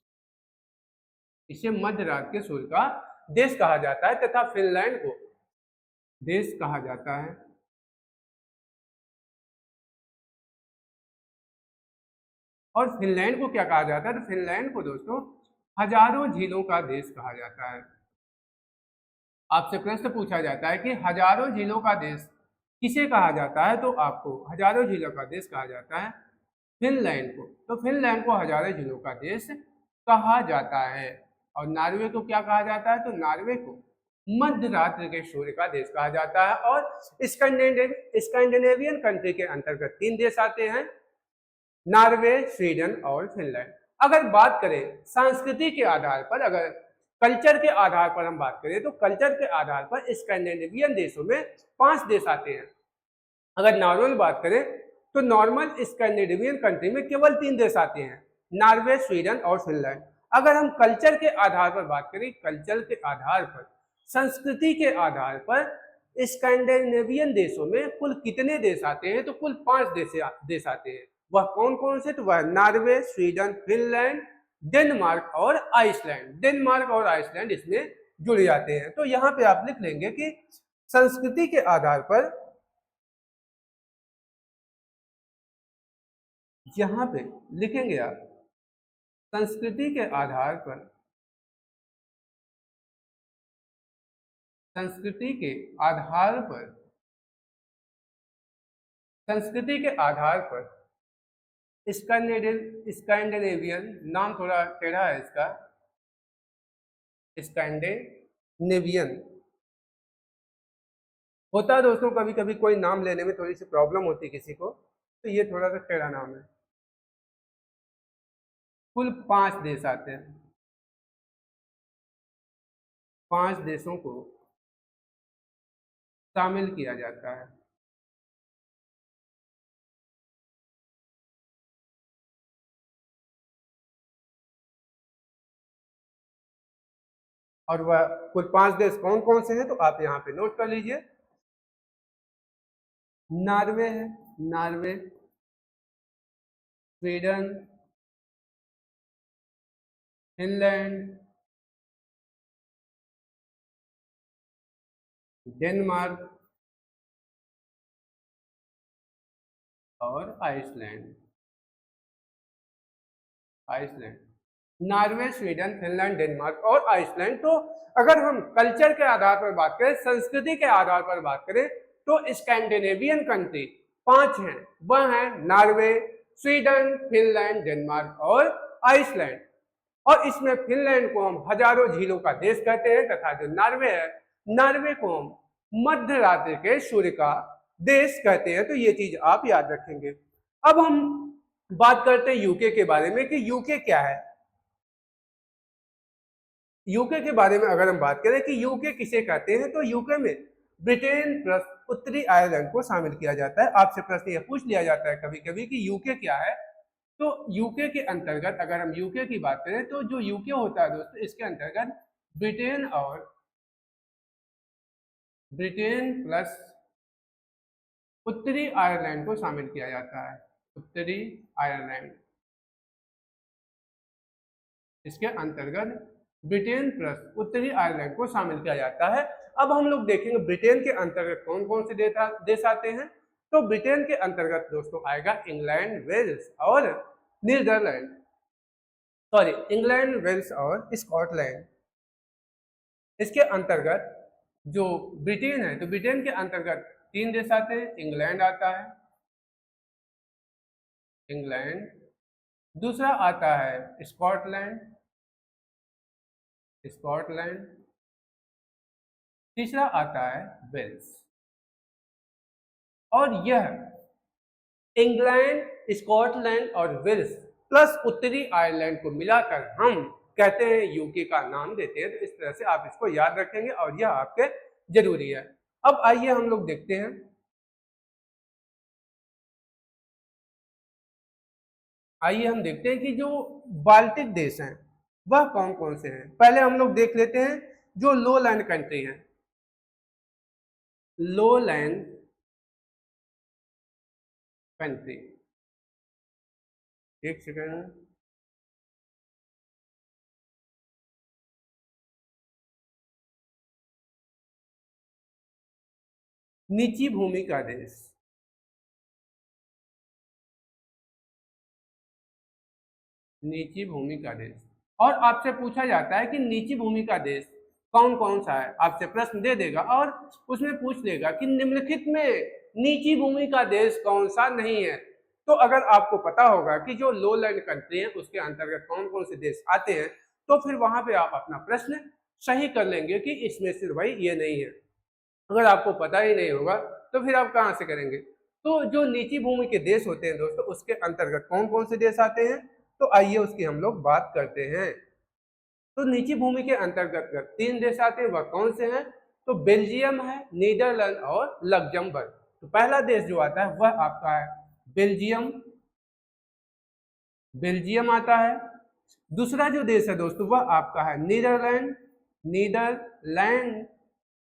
इसे मध्य रात्रि के सूर्य का देश कहा जाता है। तथा फिनलैंड को देश कहा जाता है और फिनलैंड को क्या कहा जाता है? तो फिनलैंड को दोस्तों हजारों झीलों का देश कहा जाता है। आपसे प्रश्न पूछा जाता है कि हजारों झीलों का देश किसे कहा जाता है, तो आपको हजारों झीलों का देश कहा जाता है फिनलैंड को। तो फिनलैंड को हजारों झीलों का देश कहा जाता है। और नॉर्वे को क्या कहा जाता है? तो नॉर्वे को मध्य रात्रि के सूर्य का देश कहा जाता है। और स्कैंडिनेवियन कंट्री के अंतर्गत 3 देश आते हैं, नॉर्वे, स्वीडन और फिनलैंड। अगर बात करें संस्कृति के आधार पर, अगर कल्चर के आधार पर हम बात करें, तो कल्चर के आधार पर स्कैंडिनेवियन देशों में 5 देश आते हैं। अगर नॉर्मल बात करें तो नॉर्मल स्कैंडिनेवियन कंट्री में केवल 3 देश आते हैं, नॉर्वे, स्वीडन और फिनलैंड। अगर हम कल्चर के आधार पर बात करें, कल्चर के आधार पर, संस्कृति के आधार पर स्कैंडिनेवियन देशों में कुल कितने देश आते हैं? तो कुल 5 देश आते हैं। वह कौन कौन से? तो वह नॉर्वे, स्वीडन, फिनलैंड, डेनमार्क और आइसलैंड। डेनमार्क और आइसलैंड इसमें जुड़ जाते हैं। तो यहाँ पे आप लिख लेंगे कि संस्कृति के आधार पर, यहाँ पे लिखेंगे आप संस्कृति के आधार पर, संस्कृति के आधार पर, संस्कृति के आधार पर स्कैंडिनेवियन, नाम थोड़ा टेढ़ा है इसका, स्कैंडिनेवियन होता है दोस्तों, कभी कभी कोई नाम लेने में थोड़ी सी प्रॉब्लम होती है किसी को, तो ये थोड़ा सा टेढ़ा नाम है। कुल 5 देश आते हैं, 5 देशों को शामिल किया जाता है। और वह कुल 5 देश कौन कौन से हैं? तो आप यहाँ पे नोट कर लीजिए। नॉर्वे है, नॉर्वे, स्वीडन, फिनलैंड, डेनमार्क और Iceland. Iceland, Norway, Sweden, Finland, Denmark और आइसलैंड। तो अगर हम कल्चर के आधार पर बात करें, संस्कृति के आधार पर बात करें, तो स्कैंडिनेवियन कंट्री 5 हैं, वह हैं नॉर्वे, स्वीडन, फिनलैंड, डेनमार्क और आइसलैंड। और इसमें फिनलैंड को हम हजारों झीलों का देश कहते हैं, तथा जो नॉर्वे है, नॉर्वे को हम मध्य रात्रि के सूर्य का देश कहते हैं। तो ये चीज आप याद रखेंगे। अब हम बात करते हैं यूके के बारे में कि यूके क्या है। यूके के बारे में अगर हम बात करें कि यूके किसे कहते हैं, तो यूके में ब्रिटेन प्लस उत्तरी आयरलैंड को शामिल किया जाता है। आपसे प्रश्न यह पूछ लिया जाता है कभी कभी कि यूके क्या है। तो यूके के अंतर्गत अगर हम यूके की बात करें, तो जो यूके होता है दोस्तों, इसके अंतर्गत ब्रिटेन और ब्रिटेन प्लस उत्तरी आयरलैंड को शामिल किया जाता है। उत्तरी आयरलैंड, इसके अंतर्गत ब्रिटेन प्लस उत्तरी आयरलैंड को शामिल किया जाता है। अब हम लोग देखेंगे ब्रिटेन के अंतर्गत कौन कौन से देश आते हैं। तो ब्रिटेन के अंतर्गत दोस्तों आएगा इंग्लैंड, वेल्स और नीदरलैंड, सॉरी इंग्लैंड, वेल्स और स्कॉटलैंड। इसके अंतर्गत जो ब्रिटेन है, तो ब्रिटेन के अंतर्गत 3 देश आते हैं, इंग्लैंड आता है, इंग्लैंड, दूसरा आता है स्कॉटलैंड, स्कॉटलैंड, तीसरा आता है वेल्स। और यह इंग्लैंड, स्कॉटलैंड और वेल्स प्लस उत्तरी आयरलैंड को मिलाकर हम कहते हैं यूके का नाम देते हैं। तो इस तरह से आप इसको याद रखेंगे और यह आपके जरूरी है। अब आइए हम लोग देखते हैं, आइए हम देखते हैं कि जो बाल्टिक देश हैं वह कौन कौन से हैं। पहले हम लोग देख लेते हैं जो लो लैंड कंट्री हैं, लो लैंड कंट्री। एक सेकंड, नीची भूमि का देश, नीची भूमि का देश। और आपसे पूछा जाता है कि नीची भूमि का देश कौन कौन सा है, आपसे प्रश्न दे देगा और उसमें पूछ लेगा कि निम्नलिखित में नीची भूमि का देश कौन सा नहीं है। तो अगर आपको पता होगा कि जो लो लैंड कंट्री है उसके अंतर्गत कौन कौन से देश आते हैं, तो फिर वहां पे आप अपना प्रश्न सही कर लेंगे कि इसमें सिर्फ भाई ये नहीं है। अगर आपको पता ही नहीं होगा तो फिर आप कहाँ से करेंगे। तो जो नीची भूमि के देश होते हैं दोस्तों, उसके अंतर्गत कौन कौन से देश आते हैं, तो आइए उसकी हम लोग बात करते हैं। तो नीची भूमि के अंतर्गत 3 देश आते हैं, वह कौन से हैं, तो बेल्जियम है, नीदरलैंड और लग्जमबर्ग। तो पहला देश जो आता है वह आपका है बेल्जियम, बेल्जियम आता है। दूसरा जो देश है दोस्तों वह आपका है नीदरलैंड, नीदरलैंड।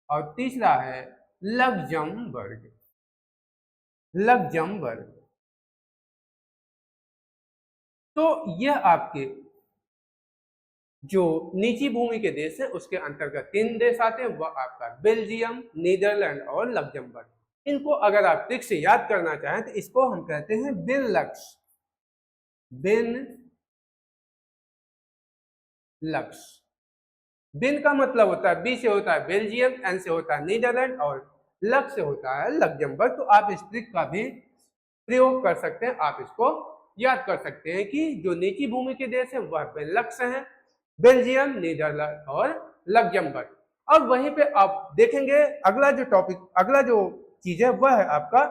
और तीसरा है लग्जमबर्ग, लग्जमबर्ग। तो यह आपके जो नीची भूमि के देश है उसके अंतर्गत 3 देश आते हैं, वह आपका बेल्जियम, नीदरलैंड और लग्जमबर्ग। इनको अगर आप ट्रिक से याद करना चाहें तो इसको हम कहते हैं बेनलक्स, बेनलक्स। बेन का मतलब होता है, बी से होता है बेल्जियम, एन से होता है नीदरलैंड और लक्स से होता है लग्जमबर्ग। तो आप इस ट्रिक का भी प्रयोग कर सकते हैं, आप इसको याद कर सकते हैं कि जो नीची भूमि के देश है वह बेनलक्स है, बेल्जियम, नीदरलैंड और लग्जमबर्ग। और वहीं पे आप देखेंगे अगला जो टॉपिक, अगला जो चीज है वह है आपका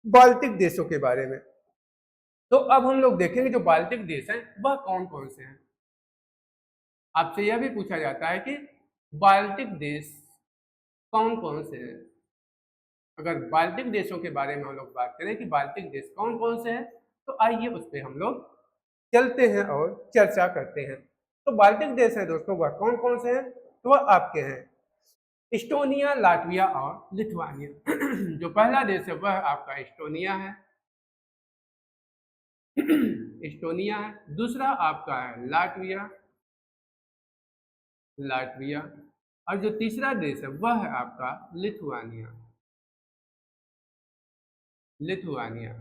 बाल्टिक देशों के बारे में। तो अब हम लोग देखेंगे जो बाल्टिक देश हैं वह कौन कौन से हैं। आपसे यह भी पूछा जाता है कि बाल्टिक देश कौन कौन से हैं। अगर बाल्टिक देशों के बारे में हम लोग बात करें कि बाल्टिक देश कौन कौन से हैं, तो आइए उस पर हम लोग चलते हैं और चर्चा करते हैं। तो बाल्टिक देश है दोस्तों वह कौन कौन से हैं, तो वह आपके हैं इस्टोनिया, लाटविया और लिथुआनिया। जो पहला देश है वह आपका इस्टोनिया है, इस्टोनिया है। दूसरा आपका है लाटविया, लाटविया। और जो तीसरा देश है वह है आपका लिथुआनिया, लिथुआनिया।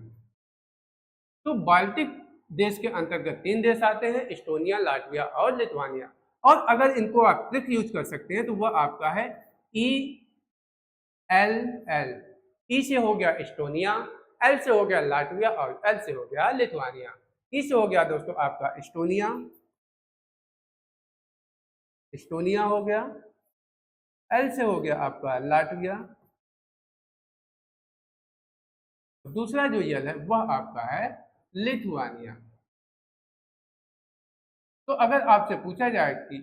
तो बाल्टिक देश के अंतर्गत 3 देश आते हैं, इस्टोनिया, लाटविया और लिथुआनिया। और अगर इनको आप ट्रिक यूज कर सकते हैं तो वह आपका है ELL। ई से हो गया इस्टोनिया, एल से हो गया लाटविया और एल से हो गया लिथुआनिया। ई से हो गया दोस्तों आपका इस्टोनिया, इस्टोनिया हो गया। एल से हो गया आपका लाटविया। दूसरा जो यल है वह आपका है लिथुआनिया। तो अगर आपसे पूछा जाए कि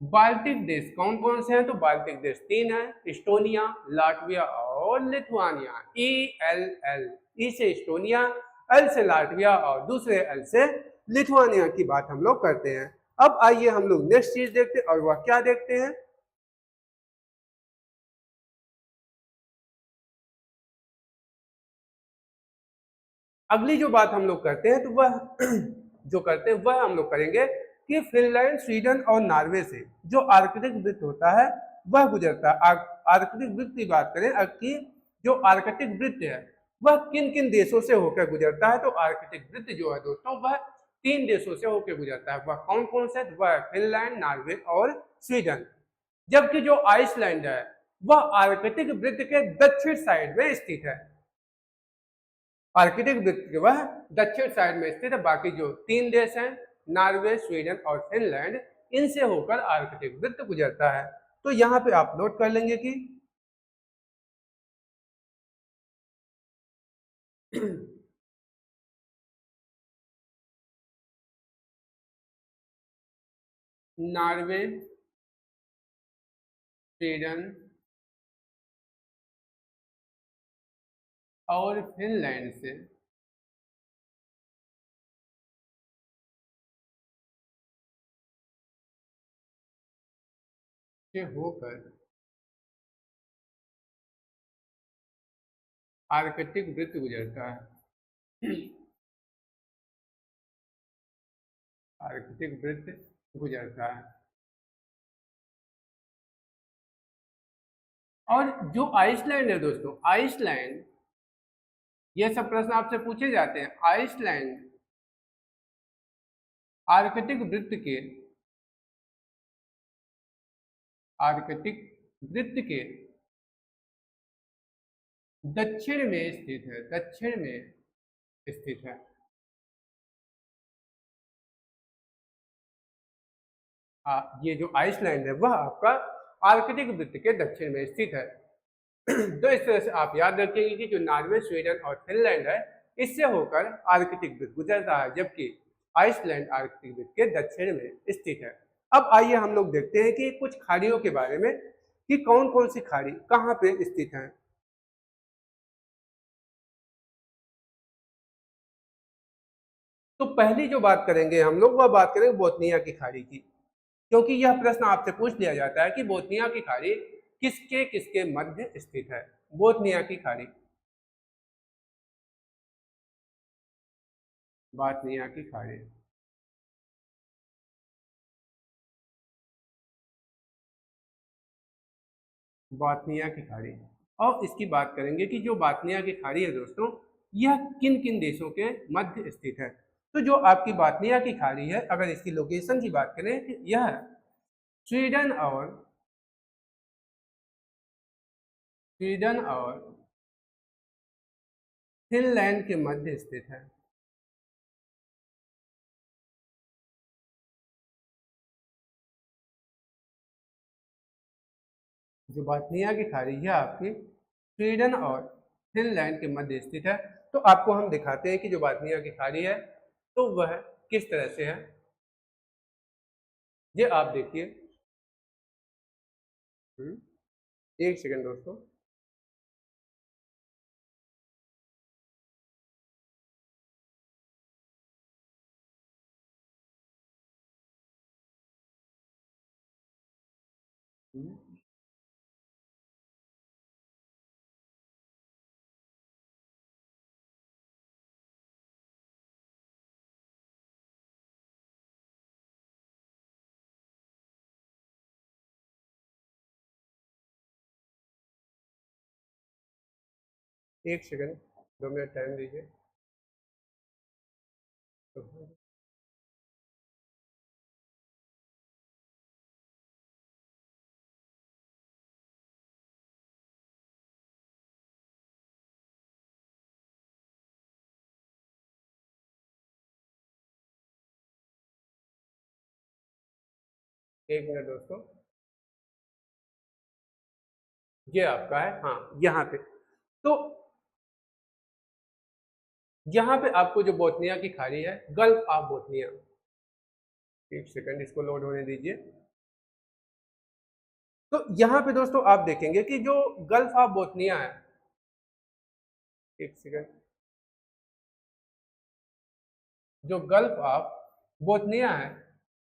बाल्टिक देश कौन कौन से हैं, तो बाल्टिक देश 3 है, इस्टोनिया, लाटविया और लिथुआनिया। ELL, ई से इस्टोनिया, एल से लाटविया और दूसरे एल से लिथुआनिया की बात हम लोग करते हैं। अब आइए हम लोग नेक्स्ट चीज देखते हैं, और वह क्या देखते हैं। अगली जो बात हम लोग करते हैं तो वह जो करते हैं वह हम लोग करेंगे कि फिनलैंड, स्वीडन और नॉर्वे से जो आर्कटिक वृत्त होता है वह गुजरता है। आर्कटिक वृत्त की बात करें कि जो आर्कटिक वृत्त है वह किन किन देशों से होकर गुजरता है, तो आर्कटिक वृत्त जो है दोस्तों वह 3 देशों से होकर गुजरता है। वह कौन कौन से, वह फिनलैंड, नॉर्वे और स्वीडन। जबकि जो आइसलैंड है वह आर्कटिक वृत्त के दक्षिण साइड में स्थित है, आर्कटिक वृत्त के वह दक्षिण साइड में स्थित है। बाकी जो 3 देश हैं नॉर्वे, स्वीडन और फिनलैंड, इनसे होकर आर्कटिक वृत्त गुजरता है। तो यहाँ पे आप नोट कर लेंगे कि नॉर्वे, स्वीडन और फिनलैंड से होकर आर्कटिक वृत्त गुजरता है, आर्कटिक वृत्त गुजरता है। और जो आइसलैंड है दोस्तों, आइसलैंड, ये सब प्रश्न आपसे पूछे जाते हैं। आइसलैंड आर्कटिक वृत्त के आर्कटिक वृत्त के दक्षिण में स्थित है, दक्षिण में स्थित है। ये जो आइसलैंड है वह आपका आर्कटिक वृत्त के दक्षिण में स्थित है। तो इस तरह से आप याद रखेंगे कि जो नॉर्वे, स्वीडन और फिनलैंड है इससे होकर आर्कटिक वृत्त गुजरता है, जबकि आइसलैंड आर्कटिक वृत्त के दक्षिण में स्थित है। अब आइए हम लोग देखते हैं कि कुछ खाड़ियों के बारे में कि कौन कौन सी खाड़ी कहाँ पे स्थित है। तो पहली जो बात करेंगे हम लोग वह बात करेंगे बोथनिया की खाड़ी की, क्योंकि यह प्रश्न आपसे पूछ लिया जाता है कि बोथनिया की खाड़ी किसके किसके मध्य स्थित है। बोथनिया की खाड़ी, बोथनिया की खाड़ी, बोथनिया की खाड़ी। और इसकी बात करेंगे कि जो बोथनिया की खाड़ी है दोस्तों यह किन किन देशों के मध्य स्थित है। तो जो आपकी बोथनिया की खाड़ी है अगर इसकी लोकेशन की बात करें तो यह स्वीडन और फिनलैंड के मध्य स्थित है। जो बोथनिया की खाड़ी है आपकी स्वीडन और फिनलैंड के मध्य स्थित है। तो आपको हम दिखाते हैं कि जो बोथनिया की खाड़ी है तो वह किस तरह से है। ये आप देखिए, एक सेकंड दोस्तों। एक सेकंड, 2 मिनट टाइम दीजिए। एक मिनट दोस्तों, ये आपका है, हाँ यहाँ पे। तो यहाँ पे आपको जो बोथनिया की खाड़ी है गल्फ ऑफ बोथनिया, एक सेकंड इसको लोड होने दीजिए। तो यहाँ पे दोस्तों आप देखेंगे कि जो गल्फ ऑफ बोथनिया है, एक सेकंड, जो गल्फ ऑफ बोथनिया है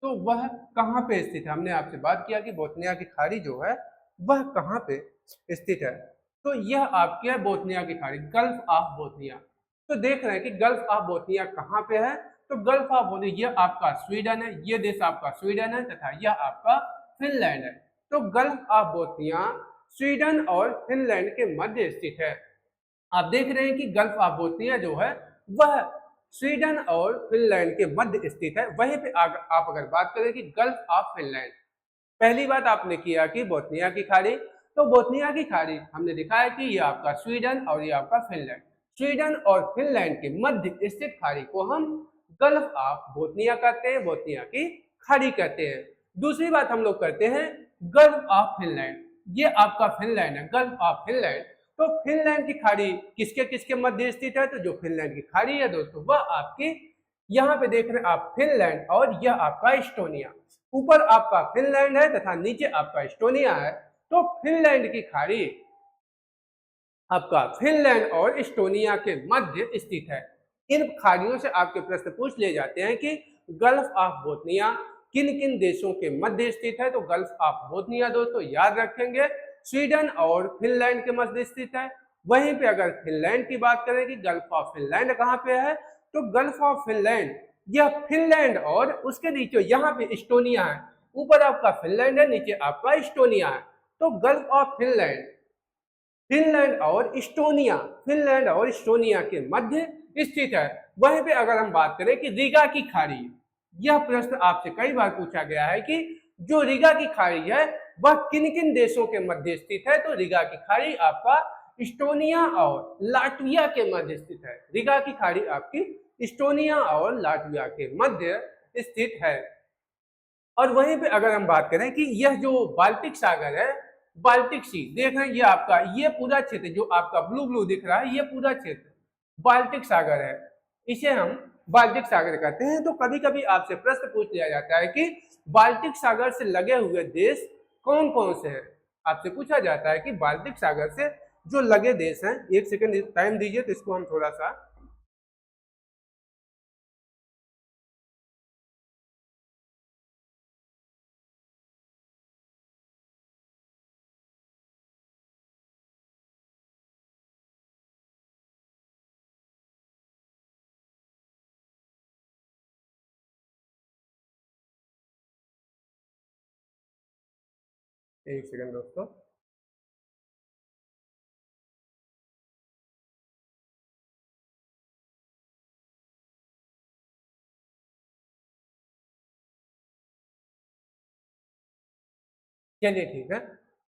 तो वह कहाँ पे स्थित है। हमने आपसे बात किया कि बोथनिया की खाड़ी जो है वह कहाँ पे स्थित है। तो यह आपकी है बोथनिया की खाड़ी, गल्फ ऑफ बोथनिया। तो देख रहे हैं कि गल्फ ऑफ बोथनिया कहाँ पे है। तो गल्फ ऑफ बोथनिया यह आपका स्वीडन है, ये देश आपका स्वीडन है तथा यह आपका फिनलैंड है। तो गल्फ ऑफ बोथनिया स्वीडन और फिनलैंड के मध्य स्थित है। आप देख रहे हैं कि गल्फ ऑफ बोथनिया जो है वह स्वीडन और फिनलैंड के मध्य स्थित है। वहीं पे आप अगर बात करें कि गल्फ ऑफ फिनलैंड, पहली बात आपने किया कि बोथनिया की खाड़ी, तो बोथनिया की खाड़ी हमने दिखाया कि ये आपका स्वीडन और ये आपका फिनलैंड, स्वीडन और फिनलैंड के मध्य स्थित खाड़ी को हम गल्फ ऑफ बोथनिया कहते हैं, बोथनिया की खाड़ी कहते हैं। दूसरी बात हम लोग करते हैं गल्फ ऑफ फिनलैंड, ये आपका फिनलैंड है, गल्फ ऑफ फिनलैंड। तो फिनलैंड की खाड़ी किसके किसके मध्य स्थित है। तो जो फिनलैंड की खाड़ी है दोस्तों वह आपकी यहाँ पे देख रहे हैं आप फिनलैंड और यह आपका इस्टोनिया, ऊपर आपका फिनलैंड है तथा नीचे आपका इस्टोनिया है। तो फिनलैंड की खाड़ी आपका फिनलैंड और इस्टोनिया के मध्य स्थित है। इन खाड़ियों से आपके प्रश्न पूछ लिए जाते हैं कि गल्फ ऑफ बोथनिया किन किन देशों के मध्य स्थित है। तो गल्फ ऑफ बोथनिया दोस्तों याद रखेंगे स्वीडन और फिनलैंड के मध्य स्थित है। वहीं पे अगर फिनलैंड की बात करें कि गल्फ ऑफ फिनलैंड कहाँ पे है, तो गल्फ ऑफ फिनलैंड यह फिनलैंड और उसके नीचे यहाँ पे इस्टोनिया है, ऊपर आपका फिनलैंड है नीचे आपका इस्टोनिया है। तो गल्फ ऑफ फिनलैंड फिनलैंड और इस्टोनिया, फिनलैंड और इस्टोनिया के मध्य स्थित है। वहीं पे अगर हम बात करें कि रीगा की खाड़ी, यह प्रश्न आपसे कई बार पूछा गया है कि जो रीगा की खाड़ी है वह किन किन देशों के मध्य स्थित है। तो रीगा की खाड़ी आपका इस्टोनिया और लाटविया के मध्य स्थित है। रीगा की खाड़ी आपकी इस्टोनिया और लाटविया के मध्य स्थित है। और वहीं पे अगर हम बात करें कि यह जो बाल्टिक सागर है, बाल्टिक सी देख रहे हैं, ये आपका ये पूरा क्षेत्र जो आपका ब्लू ब्लू दिख रहा है, ये पूरा क्षेत्र बाल्टिक सागर है, इसे हम बाल्टिक सागर कहते हैं। तो कभी कभी आपसे प्रश्न पूछ लिया जाता है कि बाल्टिक सागर से लगे हुए देश कौन कौन से हैं। आपसे पूछा जाता है कि बाल्टिक सागर से जो लगे देश हैं, एक सेकंड टाइम दीजिए तो इसको हम थोड़ा सा एक सेकंड दोस्तों। चलिए ठीक है,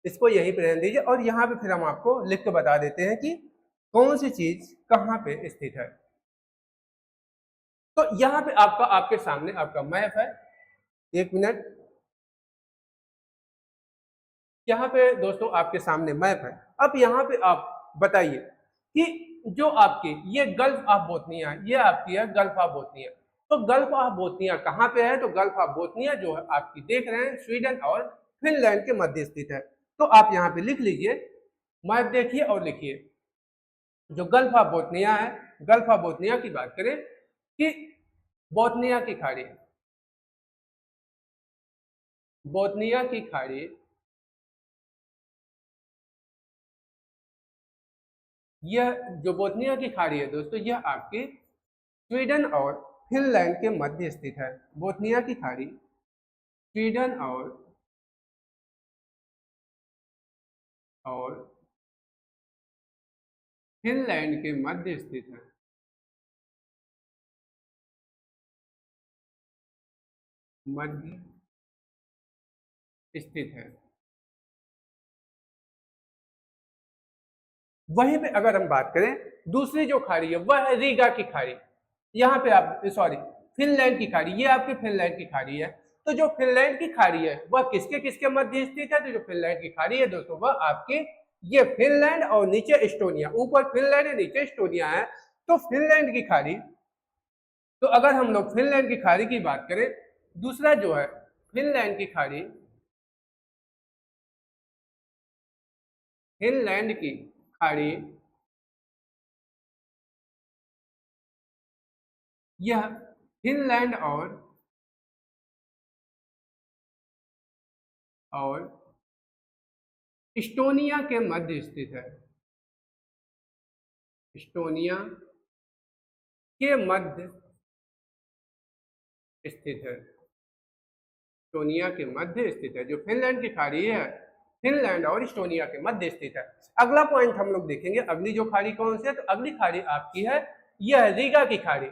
इसको यहीं पे रहने दीजिए और यहाँ पे फिर हम आपको लिख के बता देते हैं कि कौन सी चीज कहाँ पे स्थित है। तो यहाँ पे आपका आपके सामने आपका मैप है, एक मिनट। यहाँ पे दोस्तों आपके सामने मैप है। अब यहाँ पे आप बताइए कि जो आपकी ये गल्फ ऑफ बोथनिया, ये आपकी है गल्फ ऑफ बोथनिया। तो गल्फ ऑफ बोथनिया कहाँ पे है? तो गल्फ ऑफ बोथनिया जो है आपकी देख रहे हैं स्वीडन और फिनलैंड के मध्य स्थित है। तो आप यहाँ पे लिख लीजिए, मैप देखिए और लिखिए। जो गल्फ ऑफ बोथनिया है, गल्फ ऑफ बोथनिया की बात करें कि बोथनिया की खाड़ी, बोथनिया की खाड़ी यह जो बोथनिया की खाड़ी है दोस्तों, यह आपके स्वीडन और फिनलैंड के मध्य स्थित है। बोथनिया की खाड़ी स्वीडन और फिनलैंड के मध्य स्थित है। मध्य स्थित है। वहीं पे अगर हम बात करें दूसरी जो खाड़ी है वह है रीगा की खाड़ी। यहाँ पे आप सॉरी फिनलैंड की खाड़ी, ये आपकी फिनलैंड की खाड़ी है। तो जो फिनलैंड की खाड़ी है वह किसके किसके मध्य स्थित है? तो जो फिनलैंड की खाड़ी है दोस्तों वह आपके ये फिनलैंड और नीचे एस्टोनिया, ऊपर फिनलैंड है नीचे एस्टोनिया है। तो फिनलैंड की खाड़ी, तो अगर हम लोग फिनलैंड की खाड़ी की बात करें, दूसरा जो है फिनलैंड की खाड़ी, फिनलैंड की खाड़ी यह फिनलैंड और इस्टोनिया के मध्य स्थित है। इस्टोनिया के मध्य स्थित है। इस्टोनिया के मध्य स्थित है। जो फिनलैंड की खाड़ी है, फिनलैंड और इस्टोनिया के मध्य स्थित है। अगला पॉइंट हम लोग देखेंगे, अगली जो खाड़ी कौन सी है? तो अगली खाड़ी आपकी है यह रीगा की खाड़ी।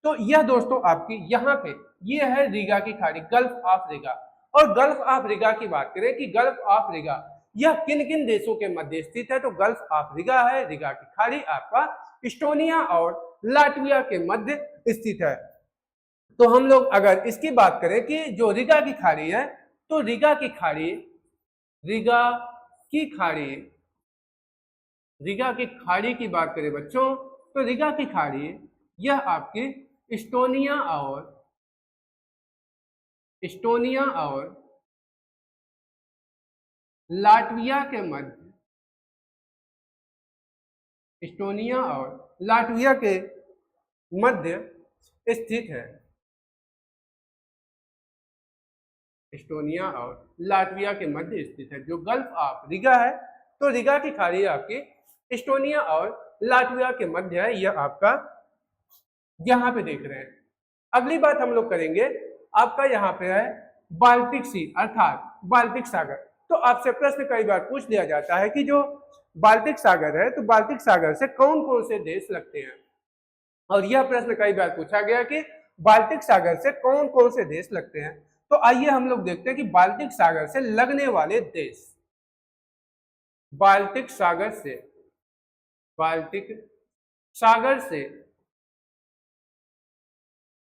तो यह दोस्तों आपकी यहाँ पे ये है रीगा की खाड़ी, गल्फ ऑफ रीगा। और गल्फ ऑफ रीगा की बात करें कि गल्फ ऑफ रीगा यह किन किन देशों के मध्य स्थित है? तो गल्फ ऑफ रीगा है, रीगा की खाड़ी आपका इस्टोनिया और लाटविया के मध्य स्थित है। तो हम लोग अगर इसकी बात करें कि जो रीगा की खाड़ी है, तो रीगा की खाड़ी, रीगा की खाड़ी, रीगा की खाड़ी की बात करें बच्चों, तो रीगा की खाड़ी यह आपकी इस्टोनिया और लाटविया के मध्य, इस्टोनिया और लाटविया के मध्य स्थित है। इस्टोनिया और लाटविया के मध्य स्थित है। जो गल्फ ऑफ रीगा है, तो रीगा की खाड़ी आपकी इस्टोनिया और लाटविया के मध्य है, यह आपका यहाँ पे देख रहे हैं। अगली बात हम लोग करेंगे, आपका यहाँ पे है बाल्टिक सी अर्थात बाल्टिक सागर। तो आपसे प्रश्न कई बार पूछ लिया जाता है कि जो बाल्टिक सागर है, तो बाल्टिक सागर से कौन कौन से देश लगते हैं? और यह प्रश्न कई बार पूछा गया कि बाल्टिक सागर से कौन कौन से देश लगते हैं। तो आइए हम लोग देखते हैं कि बाल्टिक सागर से लगने वाले देश, बाल्टिक सागर से, बाल्टिक सागर से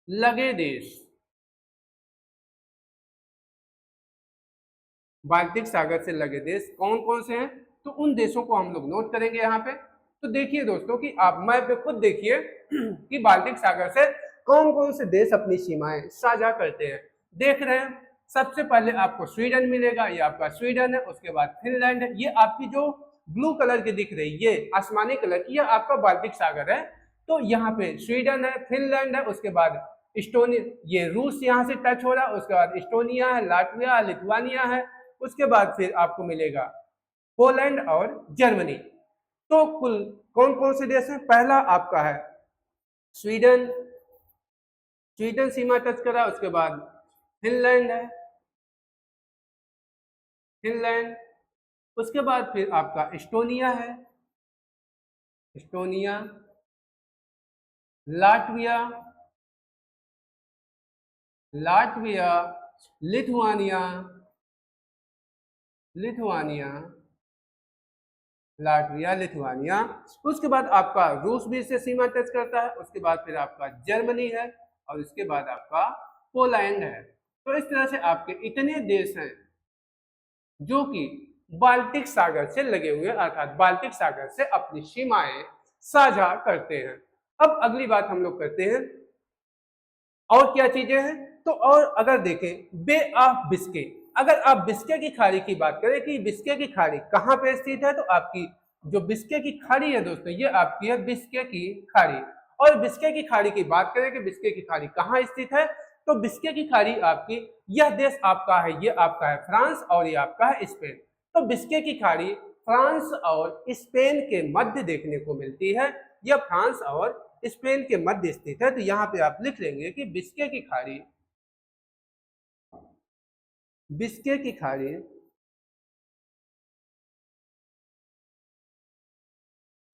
लगे देश, बाल्टिक सागर से लगे देश कौन कौन से हैं, तो उन देशों को हम लोग नोट करेंगे यहाँ पे। तो देखिए दोस्तों कि आप मैप पे खुद देखिए कि बाल्टिक सागर से कौन कौन से देश अपनी सीमाएं साझा करते हैं। देख रहे हैं, सबसे पहले आपको स्वीडन मिलेगा, ये आपका स्वीडन है। उसके बाद फिनलैंड है, ये आपकी जो ब्लू कलर की दिख रही है, ये आसमानी कलर की, ये आपका बाल्टिक सागर है। तो यहाँ पे स्वीडन है, फिनलैंड है, उसके बाद इस्टोनिया, ये रूस यहाँ से टच हो रहा है, उसके बाद इस्टोनिया है, लाटविया, लिथुआनिया है, उसके बाद फिर आपको मिलेगा पोलैंड और जर्मनी। तो कुल कौन कौन से देश हैं, पहला आपका है स्वीडन, स्वीडन सीमा टच करा, उसके बाद फिनलैंड है, फिनलैंड, उसके बाद फिर आपका इस्टोनिया है, Estonia, Latvia, Latvia, Lithuania, Lithuania, Latvia, Lithuania, उसके बाद आपका रूस भी इससे सीमा टच करता है, उसके बाद फिर आपका जर्मनी है, और उसके बाद आपका पोलैंड है। तो इस तरह से आपके इतने देश हैं जो कि बाल्टिक सागर से लगे हुए, अर्थात बाल्टिक सागर से अपनी सीमाएं साझा करते हैं। अब अगली बात हम लोग करते हैं, और क्या चीजें हैं। तो और अगर देखें बे ऑफ बिस्के, अगर आप बिस्के की खाड़ी की बात करें कि बिस्के की खाड़ी कहाँ पे स्थित है, तो आपकी जो बिस्के की खाड़ी है दोस्तों, ये आपकी है बिस्के की खाड़ी। और बिस्के की खाड़ी की बात करें कि बिस्के की खाड़ी कहाँ स्थित है, तो बिस्के की खाड़ी आपकी, यह देश आपका है, ये आपका है फ्रांस, और ये आपका है स्पेन। तो बिस्के की खाड़ी फ्रांस और स्पेन के मध्य देखने को मिलती है, यह फ्रांस और स्पेन के मध्य स्थित है। तो यहाँ पे आप लिख लेंगे कि बिस्के की खाड़ी, बिस्के की खाड़ी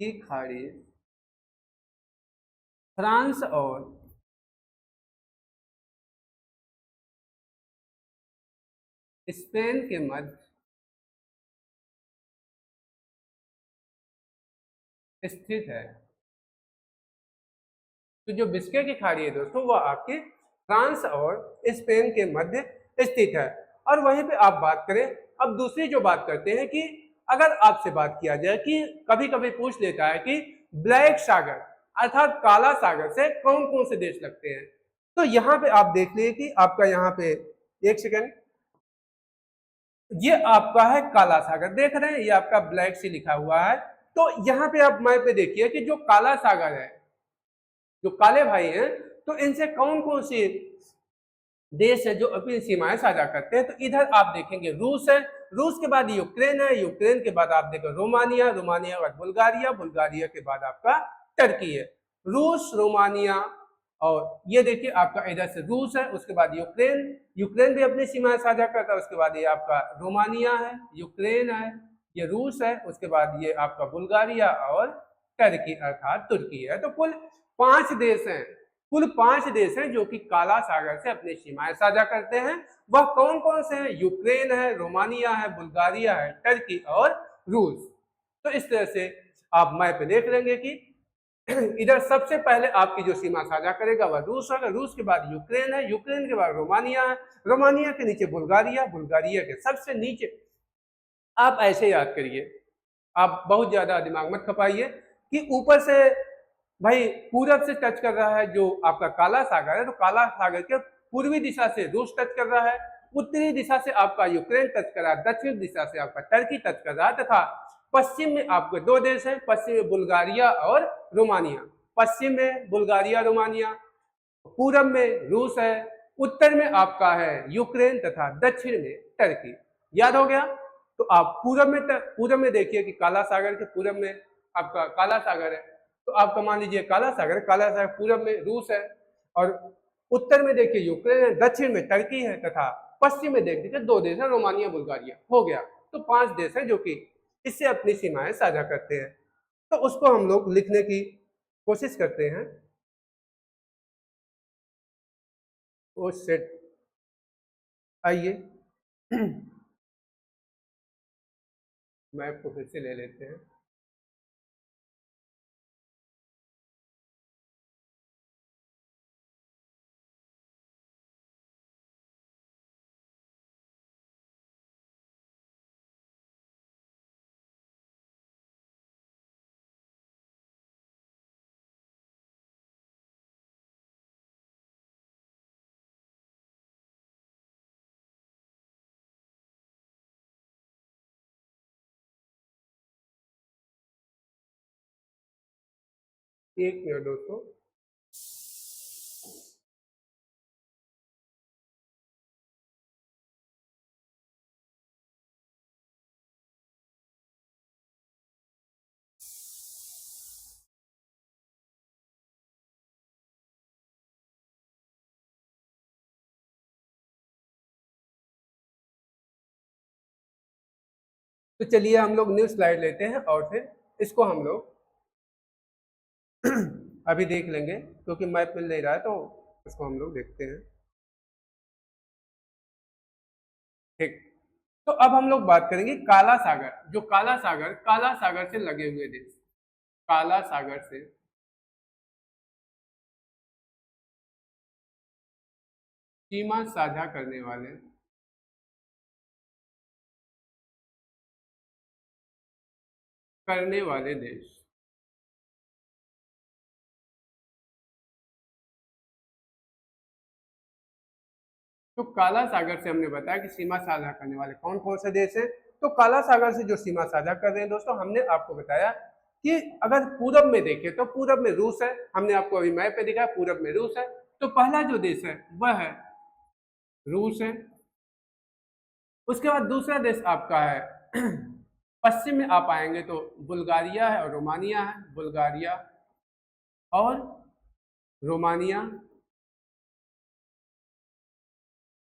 की खाड़ी फ्रांस और स्पेन के मध्य स्थित है। तो जो बिस्के की खाड़ी है दोस्तों, वह आपकी फ्रांस और स्पेन के मध्य स्थित है। और वहीं पे आप बात करें, अब दूसरी जो बात करते हैं कि अगर आपसे बात किया जाए कि कभी कभी पूछ लेता है कि ब्लैक सागर अर्थात काला सागर से कौन कौन से देश लगते हैं, तो यहाँ पे आप देख लीजिए कि आपका यहाँ पे, एक सेकेंड, ये आपका है काला सागर, देख रहे हैं ये आपका ब्लैक सी लिखा हुआ है। तो यहाँ पे आप मैप पे देखिए कि जो काला सागर है, जो काले भाई हैं, तो इनसे कौन कौन से देश है जो अपनी सीमाएं साझा करते हैं। तो इधर आप देखेंगे रूस है, रूस के बाद यूक्रेन है, यूक्रेन के बाद आप देखो रोमानिया, रोमानिया के बाद बुल्गारिया, बुल्गारिया के बाद आपका टर्की है। रूस, रोमानिया, और ये देखिए आपका इधर से रूस है, उसके बाद यूक्रेन, यूक्रेन भी अपनी सीमाएं साझा करता है, उसके बाद ये आपका रोमानिया है, यूक्रेन है, ये रूस है, उसके बाद ये आपका बुल्गारिया और टर्की अर्थात तुर्की है। तो कुल 5 देश हैं, कुल 5 देश हैं जो कि काला सागर से अपनी सीमाएं साझा करते हैं। वह कौन कौन से हैं, यूक्रेन है, रोमानिया है, बुल्गारिया है, टर्की और रूस। तो इस तरह से आप मैप पे देख लेंगे कि इधर सबसे पहले आपकी जो सीमा साझा करेगा वह रूस है, रूस के बाद यूक्रेन है, यूक्रेन के बाद रोमानिया है, रोमानिया के नीचे बुल्गारिया, बुल्गारिया के सबसे नीचे, आप ऐसे याद करिए, आप बहुत ज्यादा दिमाग मत खपाइए कि ऊपर से भाई पूरब से टच कर रहा है जो आपका काला सागर है, तो काला सागर के पूर्वी दिशा से रूस टच कर रहा है, उत्तरी दिशा से आपका यूक्रेन टच कर रहा है, दक्षिण दिशा से आपका टर्की टच कर रहा है, तथा पश्चिम में आपके 2 देश हैं, पश्चिम में बुल्गारिया और रोमानिया, पश्चिम में बुल्गारिया रोमानिया, पूरब में रूस है, उत्तर में आपका है यूक्रेन तथा दक्षिण में टर्की। याद हो गया। तो आप पूरब में देखिए कि काला सागर के पूरब में आपका काला सागर है, तो आपका मान लीजिए काला सागर, काला सागर पूरब में रूस है, और उत्तर में देखिए यूक्रेन है, दक्षिण में टर्की है, तथा पश्चिम में देख लीजिए 2 देश है, रोमानिया, बुल्गारिया। हो गया। तो 5 देश हैं जो कि इससे अपनी सीमाएं साझा करते हैं। तो उसको हम लोग लिखने की कोशिश करते हैं। ओ सेट, आइए मैप को फिर से ले लेते हैं। एक मिनट दोस्तों, तो चलिए हम लोग न्यू स्लाइड लेते हैं और फिर इसको हम लोग अभी देख लेंगे, क्योंकि मैप मिल नहीं रहा है तो इसको हम लोग देखते हैं। ठीक, तो अब हम लोग बात करेंगे काला सागर। जो काला सागर से लगे हुए देश, काला सागर से सीमा साझा करने वाले देश। तो काला सागर से हमने बताया कि सीमा साझा करने वाले कौन कौन से देश हैं। तो काला सागर से जो सीमा साझा कर रहे हैं दोस्तों, हमने आपको बताया कि अगर पूरब में देखें तो पूरब में रूस है, हमने आपको अभी मैप पे दिखाया पूरब में रूस है। तो पहला जो देश है वह है रूस है। उसके बाद दूसरा देश आपका है पश्चिम में आप आएंगे तो बुल्गारिया है और रोमानिया है, बुल्गारिया और रोमानिया।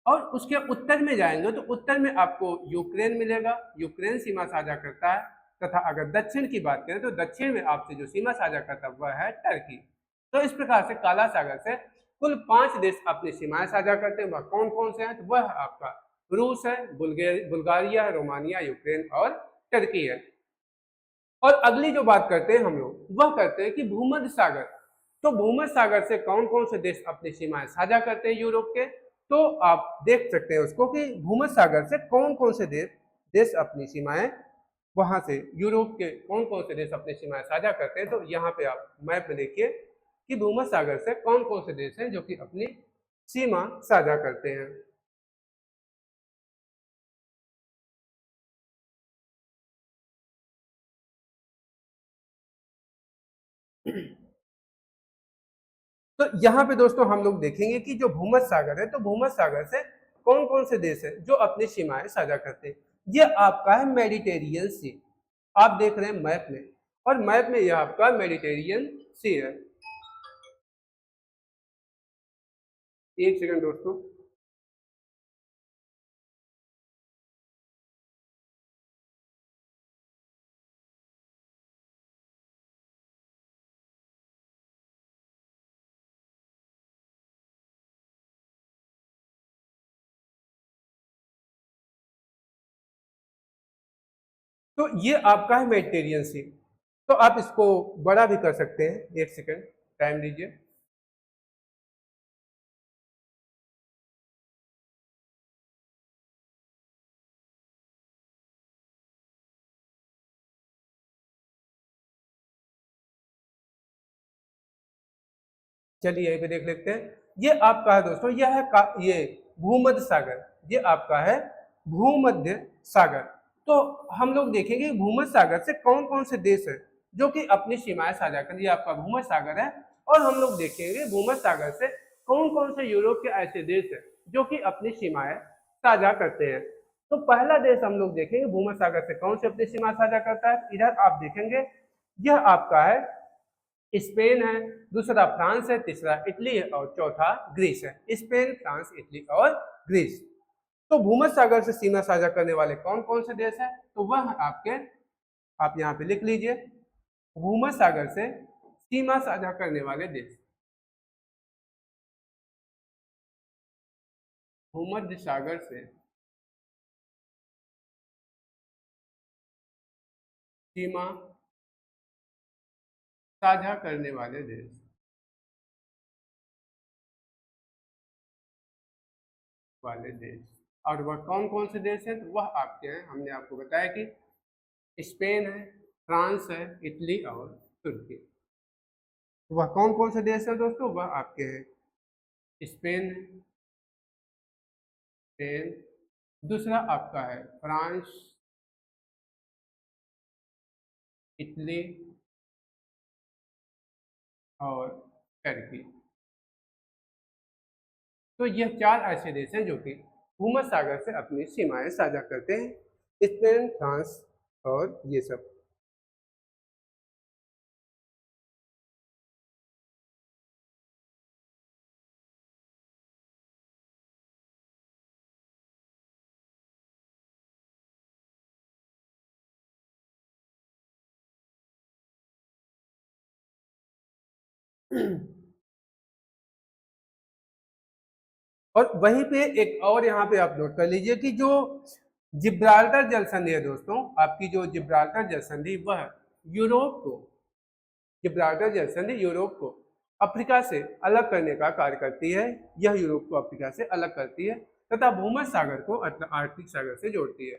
और उसके उत्तर में जाएंगे तो उत्तर में आपको यूक्रेन मिलेगा, यूक्रेन सीमा साझा करता है। तथा अगर दक्षिण की बात करें तो दक्षिण में आपसे जो सीमा साझा करता है वह है टर्की। तो इस प्रकार से काला सागर से कुल 5 देश अपनी सीमाएं साझा करते हैं। वह कौन कौन से हैं? तो वह आपका रूस है, बुल्गारिया है, रोमानिया, यूक्रेन और टर्की है। और अगली जो बात करते हैं हम लोग वह करते हैं कि भूमध्य सागर। तो भूमध्य सागर से कौन कौन से देश अपनी सीमाएं साझा करते हैं यूरोप के? तो आप देख सकते हैं उसको कि भूमध्य सागर से कौन कौन से देश अपनी सीमाएं, वहां से यूरोप के कौन कौन से देश अपनी सीमाएं साझा करते हैं। तो यहाँ पे आप मैप में देखिए कि भूमध्य सागर से कौन कौन से देश हैं जो कि अपनी सीमा साझा करते हैं। तो यहाँ पे दोस्तों हम लोग देखेंगे कि जो भूमध्य सागर है, तो भूमध्य सागर से कौन कौन से देश है जो अपनी सीमाएं साझा करते हैं। ये आपका है मेडिटेरियन सी, आप देख रहे हैं मैप में, और मैप में यह आपका मेडिटेरियन सी है। एक सेकंड दोस्तों, तो ये आपका है मेडिटेरियन सी। तो आप इसको बड़ा भी कर सकते हैं, एक सेकंड टाइम दीजिए। चलिए यहीं पे देख लेते हैं। ये आपका है दोस्तों, यह है ये भूमध्य सागर, ये आपका है भूमध्य सागर। तो हम लोग देखेंगे भूमध्य सागर से कौन कौन से देश है जो कि अपनी सीमाएं साझा कर, ये आपका भूमध्य सागर है। और हम लोग देखेंगे भूमध्य सागर से कौन कौन से यूरोप के ऐसे देश है जो कि अपनी सीमाएं साझा करते हैं। तो पहला देश हम लोग देखेंगे भूमध्य सागर से कौन से अपनी सीमा साझा करता है। इधर आप देखेंगे यह आपका है स्पेन है, दूसरा फ्रांस है, तीसरा इटली है और चौथा ग्रीस है। स्पेन, फ्रांस, इटली और ग्रीस। तो भूमध्य सागर से सीमा साझा करने वाले कौन कौन से देश हैं? तो वह आपके, आप यहाँ पे लिख लीजिए, भूमध्य सागर से सीमा साझा करने वाले देश। भूमध्य सागर से सीमा साझा करने वाले देश। और वह कौन कौन से देश हैं? तो वह आपके हैं, हमने आपको बताया कि स्पेन है, फ्रांस है, इटली और तुर्की। वह कौन कौन से देश हैं दोस्तों? वह आपके हैं स्पेन है, स्पेन, दूसरा आपका है फ्रांस, इटली और टर्की। तो यह 4 ऐसे देश हैं जो कि भूमध्य सागर से अपनी सीमाएं साझा करते हैं, स्पेन, फ्रांस और ये सब। और वहीं पे एक और यहाँ पे आप नोट कर लीजिए कि जो जिब्राल्टर जल संधि है दोस्तों, आपकी जो जिब्राल्टर जल संधि वह यूरोप को, जिब्राल्टर जल संधि यूरोप को अफ्रीका से अलग करने का कार्य करती है। यह यूरोप को अफ्रीका से अलग करती है तथा भूमध्य सागर को आर्कटिक सागर से जोड़ती है।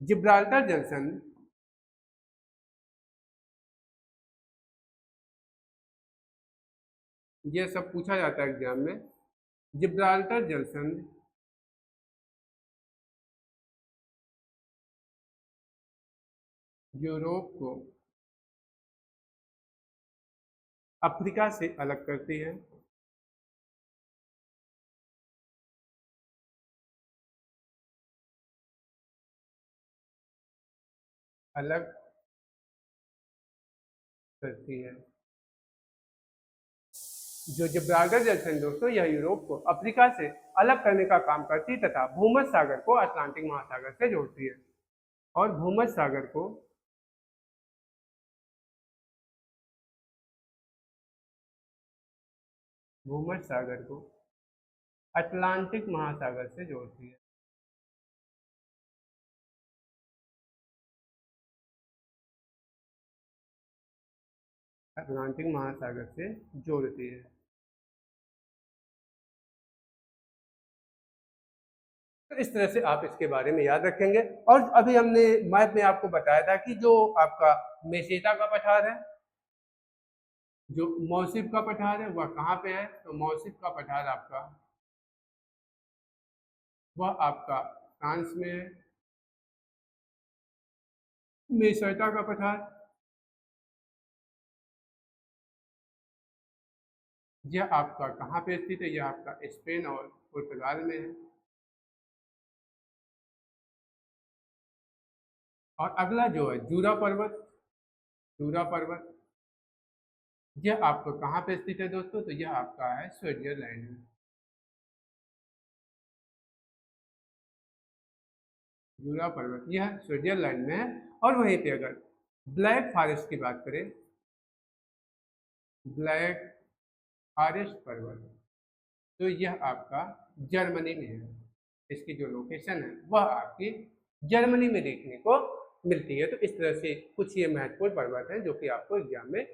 जिब्राल्टर जल संधि ये सब पूछा जाता है एग्जाम में। जिब्राल्टर जल संधि यूरोप को अफ्रीका से अलग करती है। अलग करती है। जो जिब्राल्टर जल संधि दोस्तों यह यूरोप को अफ्रीका से अलग करने का काम करती तथा भूमध्य सागर को अटलांटिक महासागर से जोड़ती है। और भूमध्य सागर को अटलांटिक महासागर से जोड़ती है। अटलांटिक महासागर से जोड़ती है। तो इस तरह से आप इसके बारे में याद रखेंगे। और अभी हमने मैप में आपको बताया था कि जो आपका मेसेटा का पठार है, जो मौसिफ का पठार है, वह कहाँ पे है? तो मौसिफ का पठार आपका वह आपका फ्रांस में है। मेसेटा का पठार यह आपका कहाँ पे स्थित है? यह आपका स्पेन और पुर्तगाल में है। और अगला जो है जूरा पर्वत, जूरा पर्वत यह आपको कहाँ पे स्थित है दोस्तों? तो यह आपका है स्विट्जरलैंड में। जूरा पर्वत यह स्विट्जरलैंड में है। और वहीं पे अगर ब्लैक फॉरेस्ट की बात करें, ब्लैक फॉरेस्ट पर्वत, तो यह आपका जर्मनी में है। इसकी जो लोकेशन है वह आपकी जर्मनी में देखने को मिलती है। तो इस तरह से कुछ ये महत्वपूर्ण पर्वत हैं जो कि आपको एग्जाम में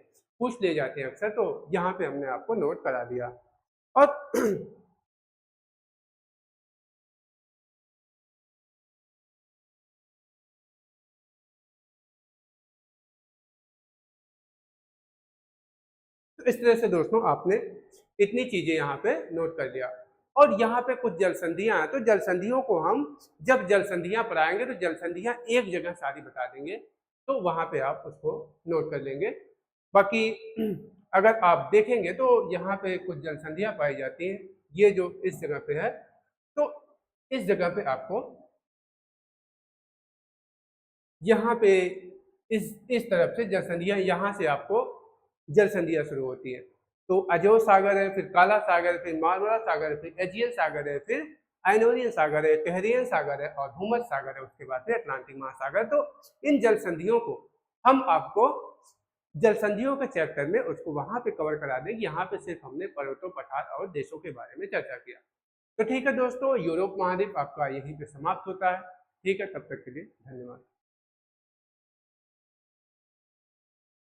पूछ ले जाते हैं अक्सर। तो यहाँ पे हमने आपको नोट करा दिया। और तो इस तरह से दोस्तों आपने इतनी चीजें यहाँ पे नोट कर लिया। और यहाँ पे कुछ जल संधियां हैं, तो जल संधियों को हम जब जल संधियां पढ़ाएंगे तो जल संधियां एक जगह सारी बता देंगे, तो वहां पे आप उसको नोट कर लेंगे। बाकी अगर आप देखेंगे तो यहाँ पे कुछ जल संधियां पाई जाती हैं। ये जो इस जगह पे है, तो इस जगह पे आपको यहाँ पे इस तरफ से जल संधियां, यहाँ से आपको जल संधियां शुरू होती है। तो अजोर सागर है, फिर काला सागर, फिर मारमरा सागर, फिर एजियन सागर है, फिर आइनोरियन सागर है, टेहरियन सागर है और भूमध्य सागर है, उसके बाद फिर अटलांटिक महासागर। तो इन जल संधियों को हम आपको जल संधियों के चैप्टर में उसको वहां पे कवर करा देंगे। यहाँ पे सिर्फ हमने पर्वतों, पठार और देशों के बारे में चर्चा किया। तो ठीक है दोस्तों, यूरोप महाद्वीप आपका यहीं पे समाप्त होता है। ठीक है, तब तक के लिए धन्यवाद।